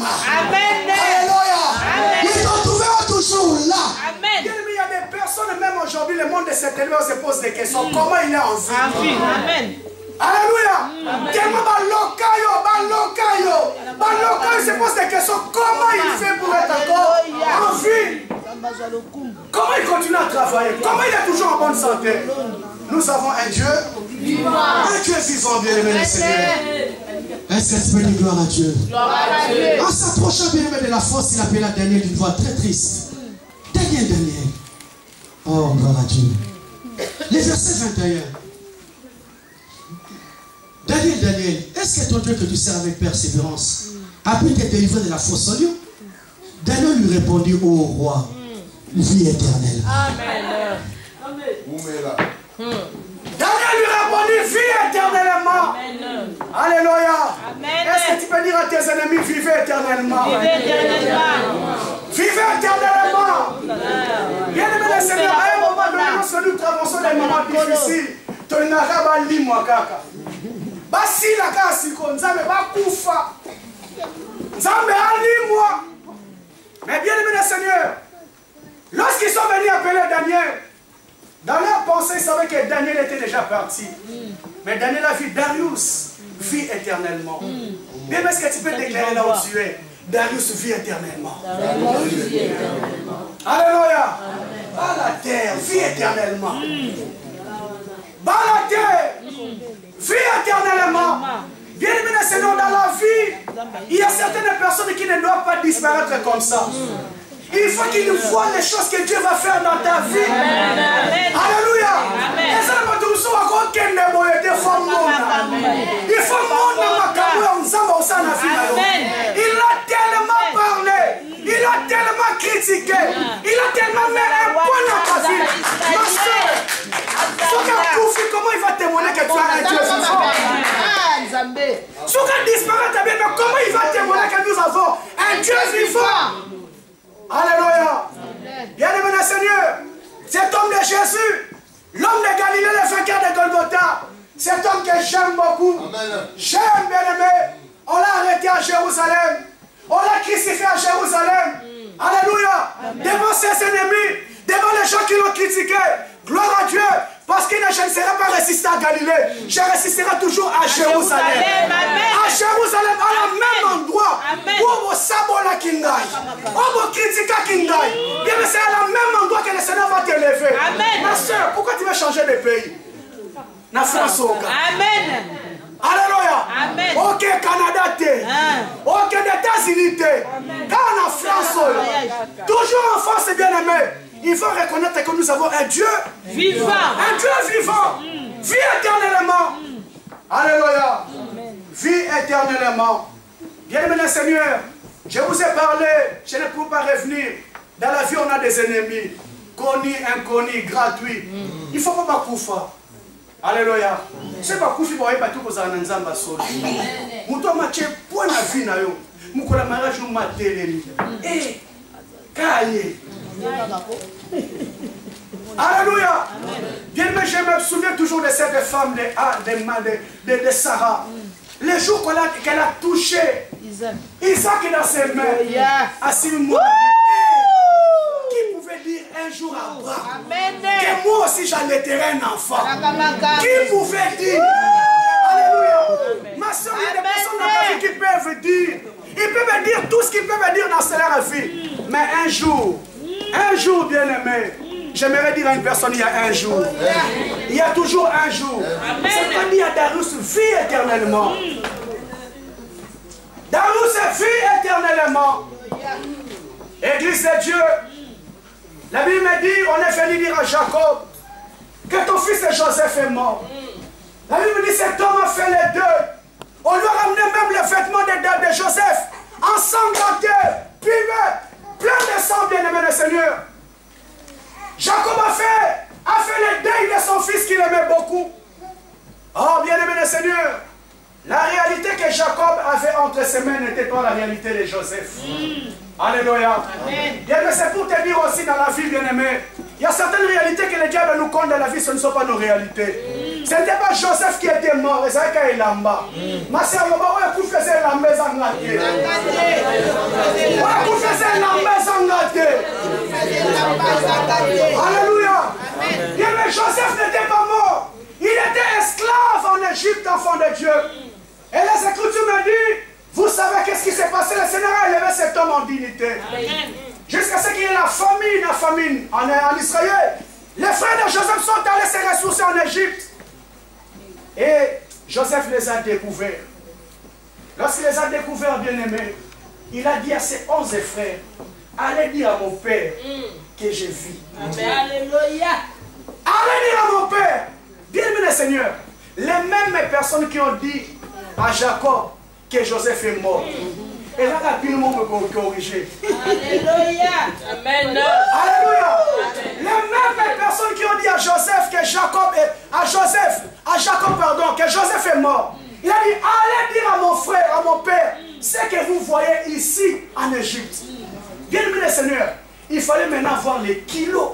Il te trouvera toujours là. Amen. Bien aimé, il y a des personnes, même aujourd'hui, le monde de cette éleveur se pose des questions. Comment il est en vie? Amen. Alléluia. Tellement Balokayo se pose des questions. Comment il fait pour être encore en vie? Comment il continue à travailler? Comment il est toujours en bonne santé? Nous avons un Dieu vivant. Un Dieu vivant, bien aimé le Seigneur. Est-ce que tu peux dire gloire à Dieu? En s'approchant, bien aimé, de la fosse, il appela Daniel d'une voix très triste. Daniel. Oh, gloire à Dieu. Les versets 21. Daniel, est-ce que ton Dieu que tu sers avec persévérance a pu te délivrer de la fosse au lion? Daniel lui répondit, ô roi, vie éternelle. Amen. Daniel lui répondit, vie éternellement. Alléluia. Est-ce que tu peux dire à tes ennemis, vivez éternellement? Vivez éternellement. Bien aimé le Seigneur, à un moment donné, lorsque nous traversons des moments difficiles, tu n'as pas dit moi kaka. Basi la kasi ko nzambe bakufa. Nzambe ali moi. Mais bien aimé le Seigneur, lorsqu'ils sont venus appeler Daniel, dans leur pensée, ils savaient que Daniel était déjà parti. Mais Daniel a vu Darius vit éternellement. Bien, est-ce que tu peux déclarer là où tu es? Darius vit éternellement. Alléluia. Bas la terre, vit éternellement. Bas la terre, vit éternellement. Bien aimé le Seigneur, dans la vie, il y a certaines personnes qui ne doivent pas disparaître comme ça. Il faut qu'il voit les choses que Dieu va faire dans ta vie. Alléluia. Et ça, il faut il a tellement parlé, il a tellement critiqué, il a tellement mis un point dans ta vie. Ma soeur, comment il va témoigner que tu as un Dieu vivant? Si tu disparaît, mais comment il va témoigner que nous avons un Dieu vivant? Alléluia. Bien-aimé le Seigneur, cet homme de Jésus, l'homme de Galilée, le vainqueur de Golgotha, cet homme que j'aime beaucoup, j'aime, bien-aimé, on l'a arrêté à Jérusalem, on l'a crucifié à Jérusalem. Alléluia. Devant ses ennemis, devant les gens qui l'ont critiqué, gloire à Dieu, parce que je ne serai pas résisté à Galilée, je résisterai toujours à Jérusalem. À Jérusalem, à la même endroit où on sabola Kingai, où on critique Kingai. Bien, c'est à la même endroit que le Seigneur va t'élever. Ma soeur, pourquoi tu veux changer de pays? Na France. Amen. Alléluia. Amen. Ok, Canada, ok, États-Unis, quand en France, toujours en France, bien aimé, il faut reconnaître que nous avons un Dieu vivant. Un Dieu vivant. Vie éternellement. Alléluia. Vie éternellement. Bien-aimé le Seigneur, je vous ai parlé, je ne peux pas revenir. Dans la vie, on a des ennemis. Connus, inconnus, gratuits. Il ne faut pas koufa. Alléluia. C'est pas koufi pour pas tout pour ça dans Zamba solo. Mouton matché pour la vie na yo. Mukola mariage ou matélémi. Eh, cahier. Alléluia. Bien, mais je me souviens toujours de cette femme de Sarah. Le jour qu'elle a touché Isaac dans ses mains, à 6 mois, qui pouvait dire un jour à Abraham que moi aussi j'allaiterai un enfant? Qui pouvait dire? Alléluia. Ma soeur, il y a des personnes dans ta vie qui peuvent dire. Ils peuvent dire tout ce qu'ils peuvent dire dans leur vie. Mais un jour, bien-aimé, j'aimerais dire à une personne, il y a un jour. Il y a toujours un jour. C'est comme dit à Darius, vit éternellement. Darius vit éternellement. Église de Dieu, la Bible me dit, on est venu dire à Jacob que ton fils Joseph est mort. La Bible dit, cet homme a fait les deux. On lui a ramené même les vêtements de Joseph, ensanglantés, pivés, plein de sang, bien-aimé le Seigneur. Jacob a fait le deuil de son fils qu'il aimait beaucoup. Oh, bien-aimé le Seigneur, la réalité que Jacob avait entre ses mains n'était pas la réalité de Joseph. Alléluia. Bien-aimé, c'est pour te dire aussi dans la vie, bien-aimé, il y a certaines réalités que le diable nous compte dans la vie, ce ne sont pas nos réalités. Ce n'était pas Joseph qui était mort, c'est qu'il est là-bas. Ma soeur, vous faisiez la maison gâtée. Vous faisiez la maison gâtée. Alléluia. Bien-aimé, Joseph n'était pas mort. Il était esclave en Égypte, enfant de Dieu. Et les Écritures me disent, vous savez qu'est-ce qui s'est passé? Le Seigneur a élevé cet homme en dignité. Jusqu'à ce qu'il y ait la famine en Israël. Les frères de Joseph sont allés se ressourcer en Égypte. Et Joseph les a découverts. Lorsqu'il les a découverts, bien-aimés, il a dit à ses 11 frères, allez dire à mon père que je vis. Alléluia. Allez dire à mon père. Bien-aimé le Seigneur, les mêmes personnes qui ont dit à Jacob que Joseph est mort. Et là, rapidement, me corriger. Alléluia. Amen. Alléluia. Les mêmes personnes qui ont dit à Joseph que que Joseph est mort. Il a dit, allez dire à mon frère, à mon père, ce que vous voyez ici en Égypte. Bien aimé le Seigneur, il fallait maintenant voir les kilos.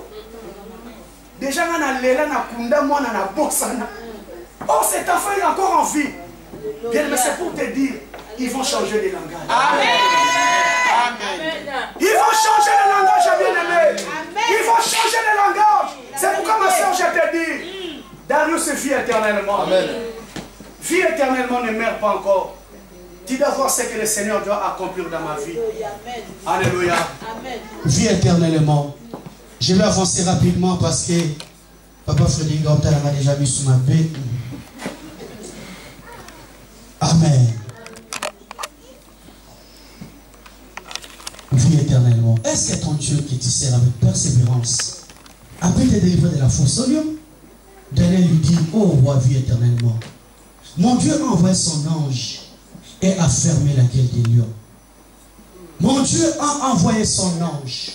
Déjà, on a l'élan, on a kunda, on a boxana. Oh, cet enfant est encore en vie. Bien aimé, c'est pour te dire, ils vont changer de langage. Amen. Ils vont changer de langage, bien aimé. Ils vont changer de langage. C'est pourquoi ma soeur, je te dis, Darius vit éternellement. Amen. Vie éternellement, ne meurt pas encore. Tu dois voir ce que le Seigneur doit accomplir dans ma vie. Alléluia. Amen. Vie éternellement. Je vais avancer rapidement parce que Papa Frédéric Gautal m'a déjà mis sous ma bête. Amen. vie éternellement. Est-ce que ton Dieu que tu sers avec persévérance a pu te délivrer de la fosse au lion? Daniel lui dit, oh roi, vie éternellement. Mon Dieu a envoyé son ange et a fermé la gueule des lions. Mon Dieu a envoyé son ange.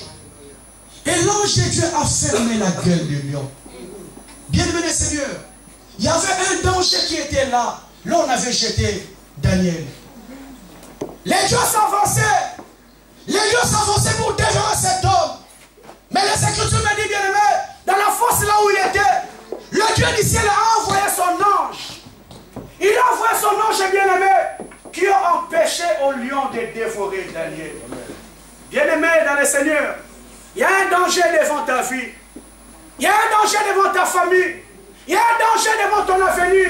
Et l'ange de Dieu a fermé la gueule du lion. Bien-aimé Seigneur, il y avait un danger qui était là. Là, on avait jeté Daniel. Les dieux s'avançaient. Les lions s'avançaient pour dévorer cet homme. Mais les Écritures me disent, bien-aimé, dans la fosse là où il était, le Dieu du ciel a envoyé son ange. Il a envoyé son ange, bien-aimé, qui a empêché au lion de dévorer Daniel. Bien-aimé dans le Seigneur, il y a un danger devant ta vie. Il y a un danger devant ta famille. Il y a un danger devant ton avenir.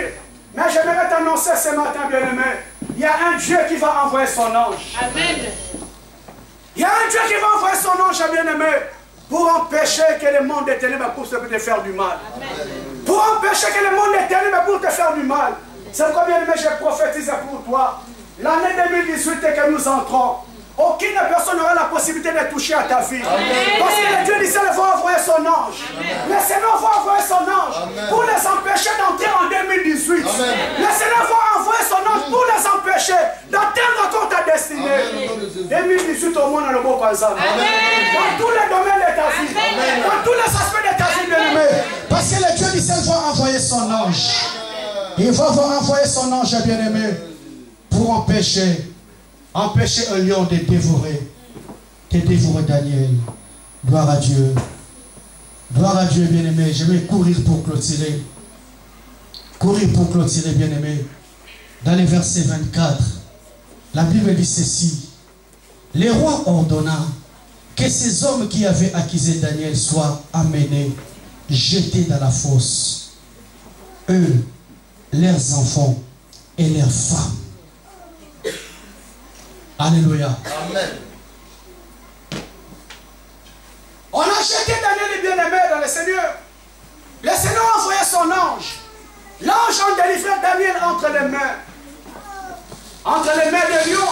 Mais j'aimerais t'annoncer ce matin, bien-aimé, il y a un Dieu qui va envoyer son ange. Amen. Il y a un Dieu qui va envoyer son ange, bien-aimé, pour empêcher que le monde des ténèbres puisse te faire du mal. Amen. Pour empêcher que le monde des ténèbres puisse te faire du mal. C'est pourquoi, bien-aimé, j'ai prophétisé pour toi. L'année 2018 que nous entrons, aucune personne n'aura la possibilité de toucher à ta vie. Amen. Parce que le Dieu du ciel va envoyer son ange. Amen. Le Seigneur va envoyer son ange. Amen. Pour les empêcher d'entrer en 2018. Amen. Le Seigneur va envoyer son ange pour les empêcher d'atteindre encore ta destinée. Amen. 2018 au monde dans le beau Kwanzaa. Dans tous les domaines de ta vie. Amen. Dans tous les aspects de ta vie, bien-aimé. Parce que le Dieu du ciel va envoyer son ange. Il va envoyer son ange, bien-aimé, pour empêcher un lion de dévorer Daniel. Gloire à Dieu. Gloire à Dieu, bien-aimé. Je vais courir pour clôturer. Courir pour clôturer, bien-aimé. Dans les versets 24, la Bible dit ceci. Le roi ordonna que ces hommes qui avaient accusé Daniel soient amenés, jetés dans la fosse. Eux, leurs enfants et leurs femmes. Alléluia. Amen. On a jeté Daniel et bien-aimé dans le Seigneur. Le Seigneur a envoyé son ange. L'ange a délivré Daniel entre les mains. Entre les mains de lion.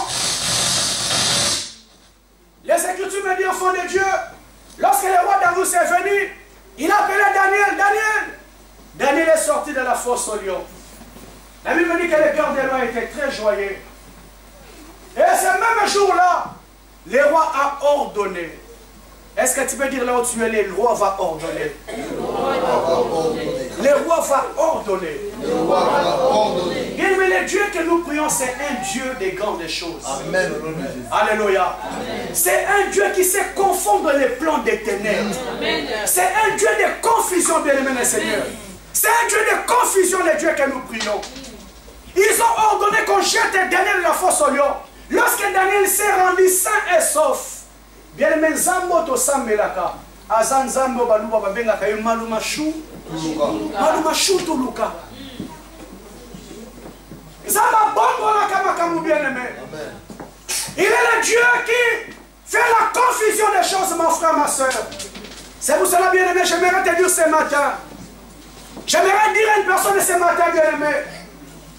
Les Écritures me disent, enfant de Dieu, lorsque le roi Darius est venu, il a appelé Daniel. Daniel est sorti de la fosse au lion. La Bible me dit que le cœur des rois était très joyeux. Et ce même jour-là, le roi a ordonné. Est-ce que tu peux dire là où tu es, le roi va ordonner? Le roi va ordonner. Mais le Dieu que nous prions, c'est un Dieu des grandes choses. Amen. Alléluia. C'est un Dieu qui sait confondre les plans des ténèbres. C'est un Dieu de confusion, bien-aimé le Seigneur. C'est un Dieu de confusion, le Dieu que nous prions. Ils ont ordonné qu'on jette Daniel dans la fosse au lion. Lorsque Daniel s'est rendu sain et sauf, bien aimé Zambo to Sambelaka, Azan Zambo Baluba Babengaka, Malumashu Tuluka. Zamba Bongo la Kamakamu, bien aimé. Il est le Dieu qui fait la confusion des choses, mon frère, ma soeur. C'est pour cela, bien aimé, j'aimerais te dire ce matin. J'aimerais dire à une personne ce matin, bien aimé.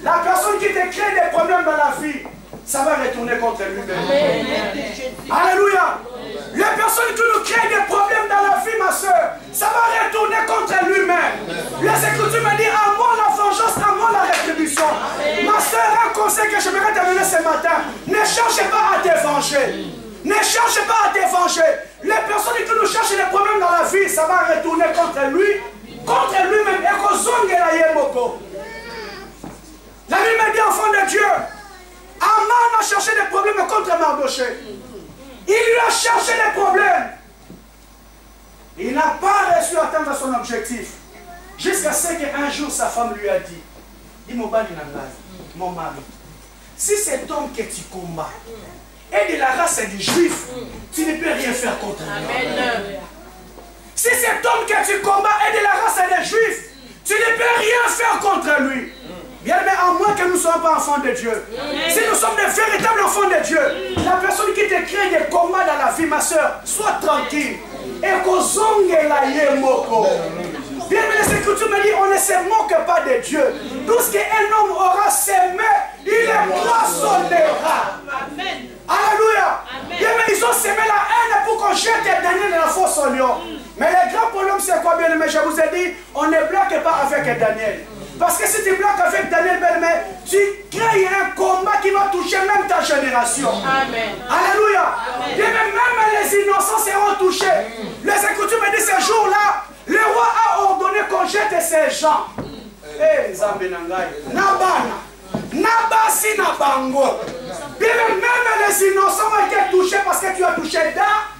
La personne qui te crée des problèmes dans la vie, ça va retourner contre lui-même. Alléluia. Les personnes qui nous créent des problèmes dans la vie, ma soeur, ça va retourner contre lui-même. Les Écritures me disent, à moi la vengeance, à moi la rétribution. Ma soeur, un conseil que j'aimerais te donner ce matin, ne cherchez pas à te venger. Ne cherchez pas à te venger. Les personnes qui nous cherchent des problèmes dans la vie, ça va retourner contre lui, contre lui-même. Et qu'on zongue la yemoko. La Bible me dit, enfant de Dieu, Aman a cherché des problèmes contre Mardoché. Il lui a cherché des problèmes. Il n'a pas réussi à atteindre son objectif. Jusqu'à ce qu'un jour sa femme lui a dit, mon mari, si cet homme que tu combats est de la race des Juifs, tu ne peux rien faire contre lui. Si cet homme que tu combats est de la race des Juifs, tu ne peux rien faire contre lui. Bien, mais à moins que nous ne soyons pas enfants de Dieu. Si nous sommes des véritables enfants de Dieu, la personne qui te crée des combats dans la vie, ma soeur, sois tranquille. Et qu'on zongue la yemoko. Bien, mais les Écritures me disent, on ne se moque pas de Dieu. Tout ce qu'un homme aura semé, il les poissonnera. Alléluia. Bien, mais ils ont semé là bien-aimé, je vous ai dit, on ne bloque pas avec Daniel. Parce que si tu bloques avec Daniel, bien-aimé, tu crées un combat qui va toucher même ta génération. Amen. Alléluia. Même les innocents seront touchés. Les Écritures me disent ce jour-là, le roi a ordonné qu'on jette ces gens. Eh, Zambenangai, Nabana, Nabasi Nabango. Même les innocents ont été touchés parce que tu as touché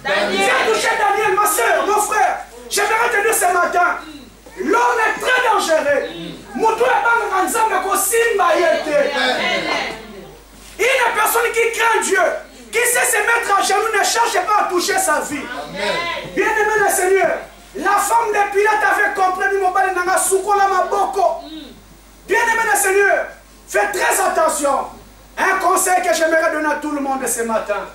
Daniel. Tu as touché Daniel, ma soeur, mon frère. J'aimerais te dire ce matin, l'homme est très dangereux. Une personne qui craint Dieu, qui sait se mettre à genoux, ne cherche pas à toucher sa vie. Bien-aimé le Seigneur, la femme de Pilate avait compris Bien-aimé le Seigneur, fais très attention. Un conseil que j'aimerais donner à tout le monde ce matin.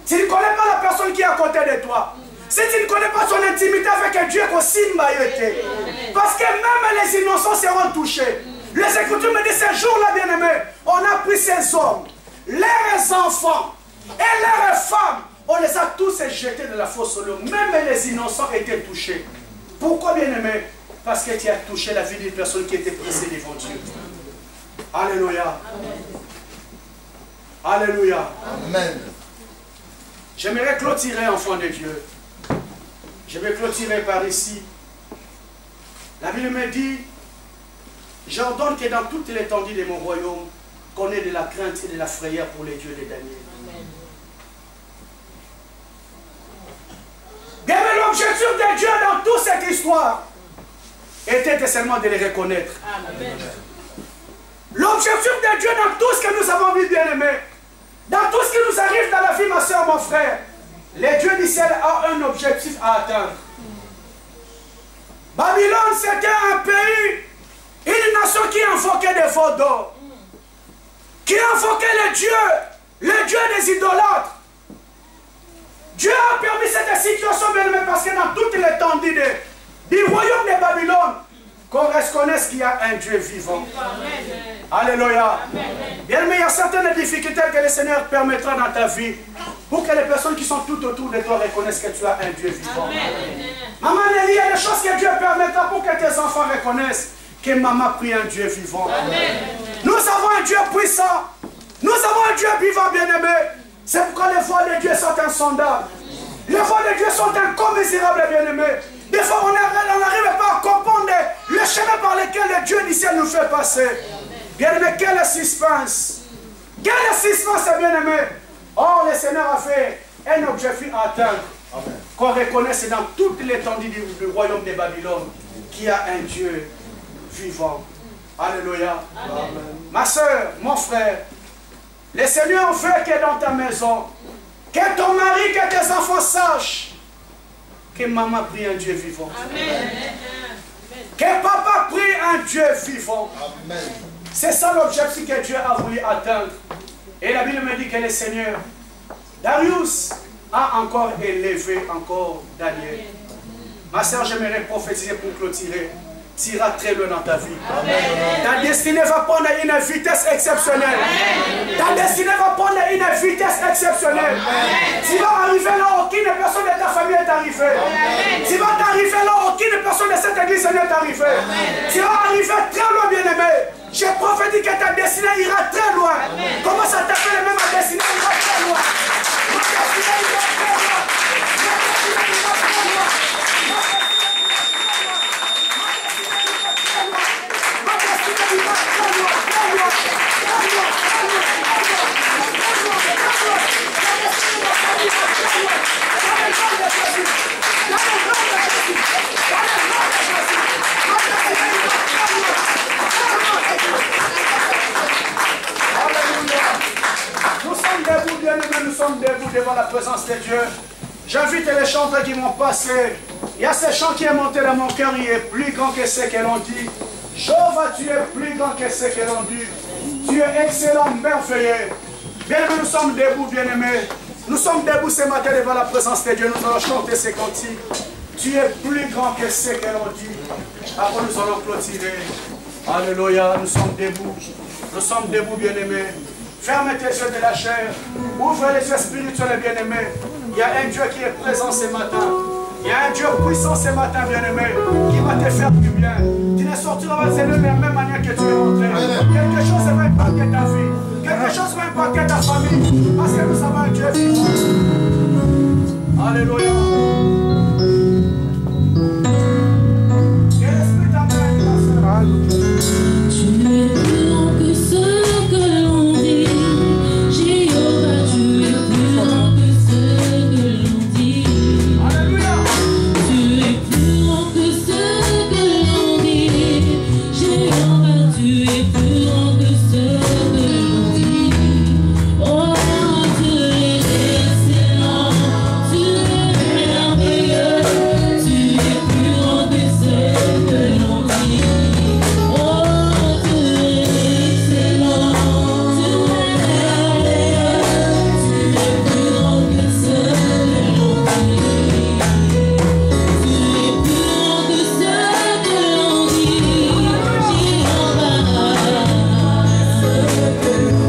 Tu ne connais pas la personne qui est à côté de toi. Si tu ne connais pas son intimité avec Dieu, parce que même les innocents seront touchés. Les Écritures me disent ce jour-là, bien-aimé, on a pris ces hommes, leurs enfants et leurs femmes, on les a tous jetés de la fosse au lion. Même les innocents étaient touchés. Pourquoi, bien-aimé? Parce que tu as touché la vie d'une personne qui était pressée devant Dieu. Alléluia. Alléluia. Amen. J'aimerais clôturer, enfant de Dieu. Je vais clôturer par ici. La Bible me dit, j'ordonne que dans toute l'étendue de mon royaume, qu'on ait de la crainte et de la frayeur pour les dieux de Daniel. Bien, l'objectif de Dieu dans toute cette histoire était seulement de les reconnaître. L'objectif de Dieu dans tout ce que nous avons vu, bien-aimés, dans tout ce qui nous arrive dans la vie, ma soeur, mon frère, les dieux du ciel ont un objectif à atteindre. Babylone, c'était un pays, une nation qui invoquait des veaux d'or, qui invoquait les dieux des idolâtres. Dieu a permis cette situation, bien aimé, parce que dans toute l'étendue du royaume de Babylone, qu'on reconnaisse qu'il y a un Dieu vivant. Amen. Alléluia. Bien aimé, il y a certaines difficultés que le Seigneur permettra dans ta vie pour que les personnes qui sont tout autour de toi reconnaissent que tu as un Dieu vivant. Amen. Maman Nelly, il y a des choses que Dieu permettra pour que tes enfants reconnaissent que maman prie un Dieu vivant. Amen. Nous avons un Dieu puissant. Nous avons un Dieu vivant, bien-aimé. C'est pourquoi les voies de Dieu sont insondables. Les voies de Dieu sont incommensables, bien-aimé. Des fois, on n'arrive pas à comprendre le chemin par lequel Dieu du ciel nous fait passer. Bien-aimé, quel suspense. Quel suspense, bien-aimé. Oh, le Seigneur a fait un objectif à atteindre. Qu'on reconnaisse dans toute l'étendue du royaume de Babylone qu'il y a un Dieu vivant. Alléluia. Amen. Ma soeur, mon frère, le Seigneur veut que dans ta maison, que ton mari, que tes enfants sachent que maman prie un Dieu vivant. Amen. Que papa prie un Dieu vivant. C'est ça l'objectif que Dieu a voulu atteindre. Et la Bible me dit que le Seigneur, Darius, a encore élevé Daniel. Ma soeur, j'aimerais prophétiser pour clôturer. Tu iras très loin dans ta vie. Amen. Ta destinée va prendre une vitesse exceptionnelle. Amen. Ta destinée va prendre une vitesse exceptionnelle. Amen. Tu vas arriver là où aucune personne de ta famille est arrivée. Amen. Tu vas t'arriver là où aucune personne de cette église n'est arrivée. Amen. Tu vas arriver très loin, bien-aimé. Je prophétise que ta destinée ira très loin. Amen. Comment ça t'appelle même ma destinée ira très loin. Ma destinée ira très loin. Ma destinée ira très loin. Nous sommes debout, bien-aimés, nous sommes debout devant la présence de Dieu. J'invite les chanteurs qui m'ont passé. Il y a ce chant qui est monté dans mon cœur, il est plus grand que ce que l'on dit. Jéhovah, tu es plus grand que ce que l'on dit. Tu es excellent, merveilleux. Bien-aimés, nous sommes debout, bien-aimés. Nous sommes debout ce matin devant la présence de Dieu. Nous allons chanter ces cantiques. Tu es plus grand que ce que l'on dit. Après, nous allons clôturer. Alléluia, nous sommes debout. Nous sommes debout, bien-aimés. Ferme tes yeux de la chair. Ouvre les yeux spirituels, bien-aimés. Il y a un Dieu qui est présent ce matin. Il y a un Dieu puissant ce matin, bien-aimé, qui va te faire du bien. Tu ne sortiras pas de Seigneur de la même manière que tu es rentré. Quelque chose va impacter ta vie. Quelque chose va impacter ta famille. Parce que nous avons un Dieu vivant. Alléluia. Que l'Esprit t'amène, ma sœur. Tu es plus grand que ce que l'on dit. Jéhovah, tu es plus grand que ce que l'on dit. Alléluia. Tu es plus grand que ce que l'on dit. Jéhovah, tu es plus grand que ce que l'on dit. Oh, tu es excellent, tu es merveilleux, tu es plus grand que ce que l'on dit. Oh, tu es excellent, tu es merveilleux, tu es plus grand que ce que l'on dit. Tu es plus grand que ce que l'on dit, Jéhovah. Tu es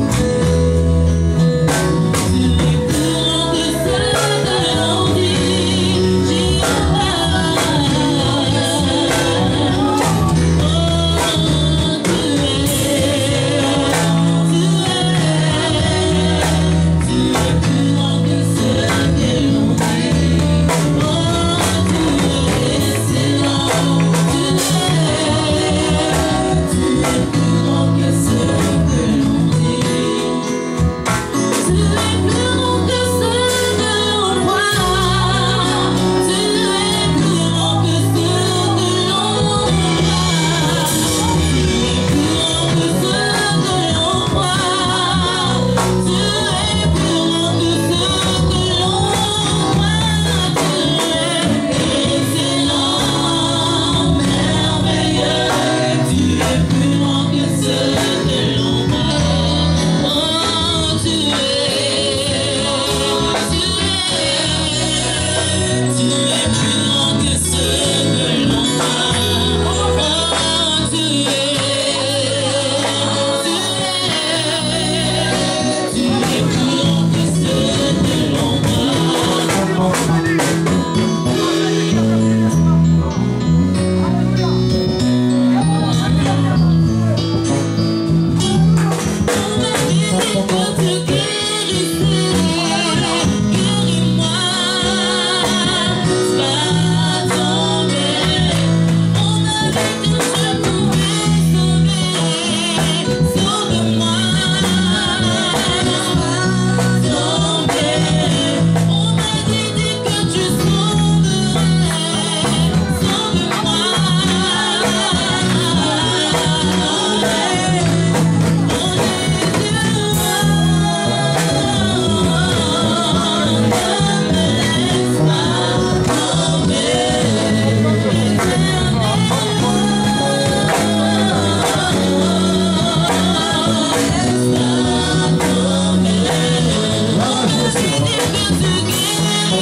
plus grand que ce que l'on dit,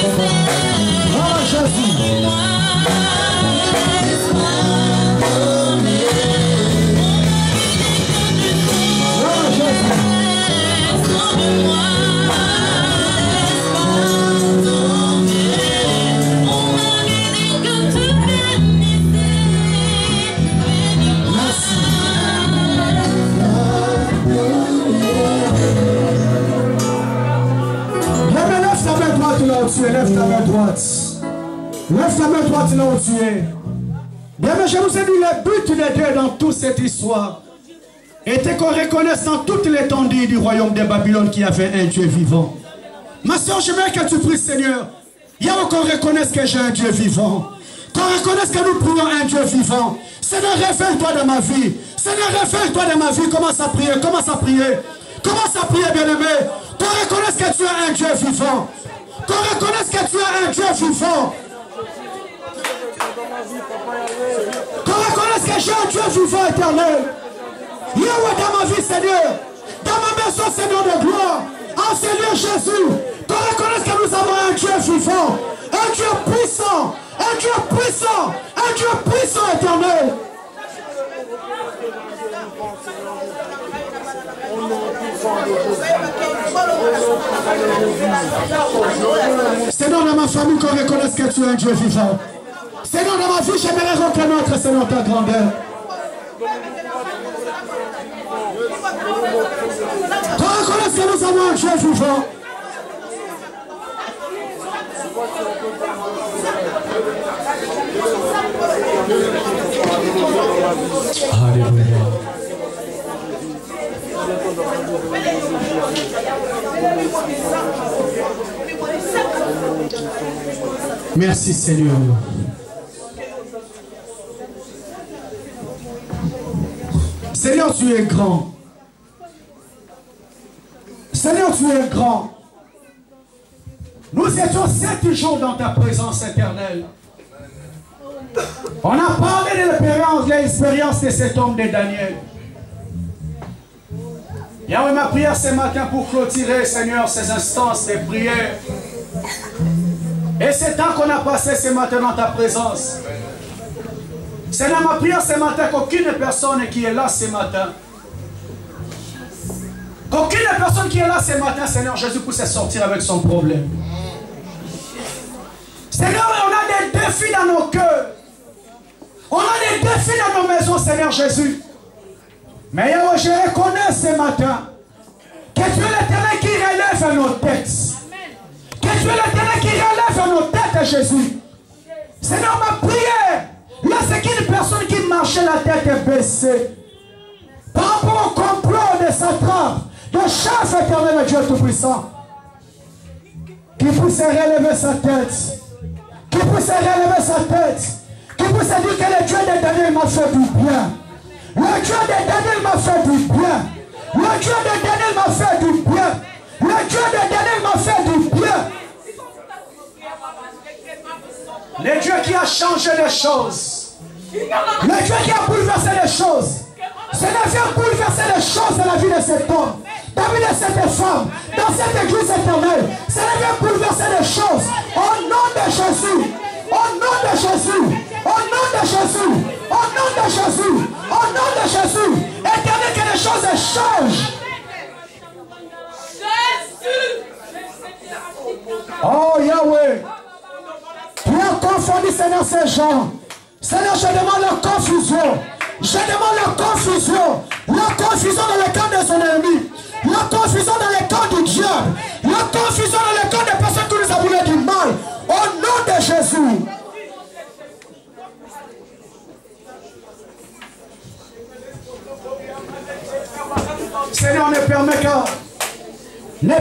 Lève ta main droite. Lève ta main droite là où tu es. Bien, mais je vous ai dit, le but de Dieu dans toute cette histoire était qu'on reconnaisse dans toute l'étendue du royaume de Babylone qu'il y avait un Dieu vivant. Ma soeur, j'aimerais que tu pries, Seigneur. Il y a qu'on reconnaisse que j'ai un Dieu vivant. Qu'on reconnaisse que nous prions un Dieu vivant. Seigneur, révèle-toi dans ma vie. Seigneur, révèle-toi dans ma vie. Commence à prier, commence à prier. Commence à prier, bien-aimé. Qu'on reconnaisse que tu es un Dieu vivant. Qu'on reconnaisse que tu es un Dieu vivant. Qu'on reconnaisse que j'ai un Dieu vivant éternel. Yahweh dans ma vie, Seigneur. Dans ma maison, Seigneur de gloire. En Seigneur Jésus. Qu'on reconnaisse que nous avons un Dieu vivant. Un Dieu puissant. Un Dieu puissant. Un Dieu puissant éternel. Au nom puissant de Jésus. Seigneur, dans ma famille, qu'on reconnaisse que tu es un Dieu vivant. Seigneur, dans ma vie, j'aimerais reconnaître, Seigneur, ta grandeur. Qu'on reconnaisse que nous avons un Dieu vivant. Alléluia. Merci Seigneur. Seigneur, tu es grand. Seigneur, tu es grand. Nous étions 7 jours dans ta présence éternelle. On a parlé de l'expérience de cet homme de Daniel. Yahweh, ma prière ce matin pour clôturer, Seigneur, ces instances de prière. Et ce temps qu'on a passé ce matin dans ta présence. Seigneur, ma prière ce matin qu'aucune personne qui est là ce matin, qu'aucune personne qui est là ce matin, Seigneur Jésus, puisse sortir avec son problème. Seigneur, on a des défis dans nos cœurs. On a des défis dans nos maisons, Seigneur Jésus. Mais Yahweh, je reconnais ce matin que tu es l'Éternel qui relève nos têtes. Que tu es l'Éternel qui relève nos têtes, Jésus. Seigneur, ma prière, là c'est qu'une personne qui marchait la tête baissée. Par rapport au complot de Satan, de chef éternel de Dieu Tout-Puissant. Qui puisse relever sa tête. Qui puisse relever sa tête. Qui puisse dire que le Dieu de Daniel m'a fait du bien. Le Dieu de Daniel m'a fait du bien. Le Dieu de Daniel m'a fait du bien. Le Dieu de Daniel m'a fait du bien. Le Dieu qui a changé les choses. Le Dieu qui a bouleversé les choses. Seigneur, viens bouleverser les choses dans la vie de cet homme, dans la vie de cette femme, dans cette église éternelle. Seigneur, viens bouleverser les choses. Au nom de Jésus. Au nom de Jésus. Au nom de Jésus. Au nom de Jésus. Au nom de Jésus. Éternel, que les choses changent. Oh Yahweh. Tu as confondu, Seigneur, ces gens. Seigneur, je demande la confusion. Je demande la confusion. La confusion dans le camp de son ennemi. La confusion dans le camp du diable. La confusion dans le camp des personnes qui nous ont voulu du mal. Au nom de Jésus. Seigneur, ne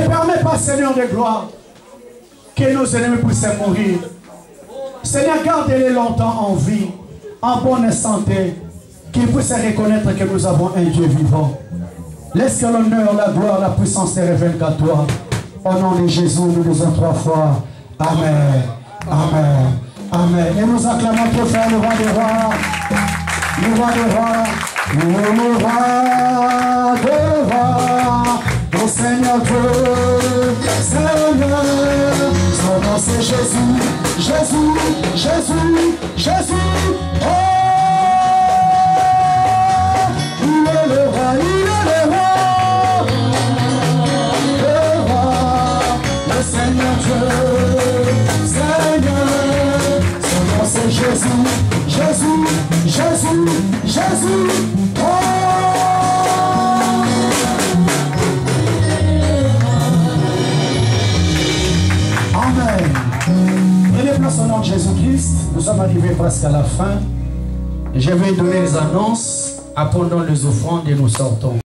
permets pas, Seigneur de gloire, que nos ennemis puissent mourir. Seigneur, garde-les longtemps en vie, en bonne santé, qu'ils puissent reconnaître que nous avons un Dieu vivant. Laisse que l'honneur, la gloire, la puissance te révèlent qu'à toi. Au nom de Jésus, nous disons 3 fois Amen, Amen, Amen. Et nous acclamons pour faire le roi des rois, le roi des rois, le roi des rois, le Seigneur Dieu, Seigneur. Son nom c'est Jésus, Jésus, Jésus, Jésus. Oh, il est le roi, il est le roi, le Seigneur Dieu, Seigneur. Son nom c'est Jésus, Jésus, Jésus, Jésus. Oh, Amen. Prenez place au nom de Jésus-Christ. Nous sommes arrivés presque à la fin. Je vais donner les annonces. Apprenons les offrandes et nous sortons.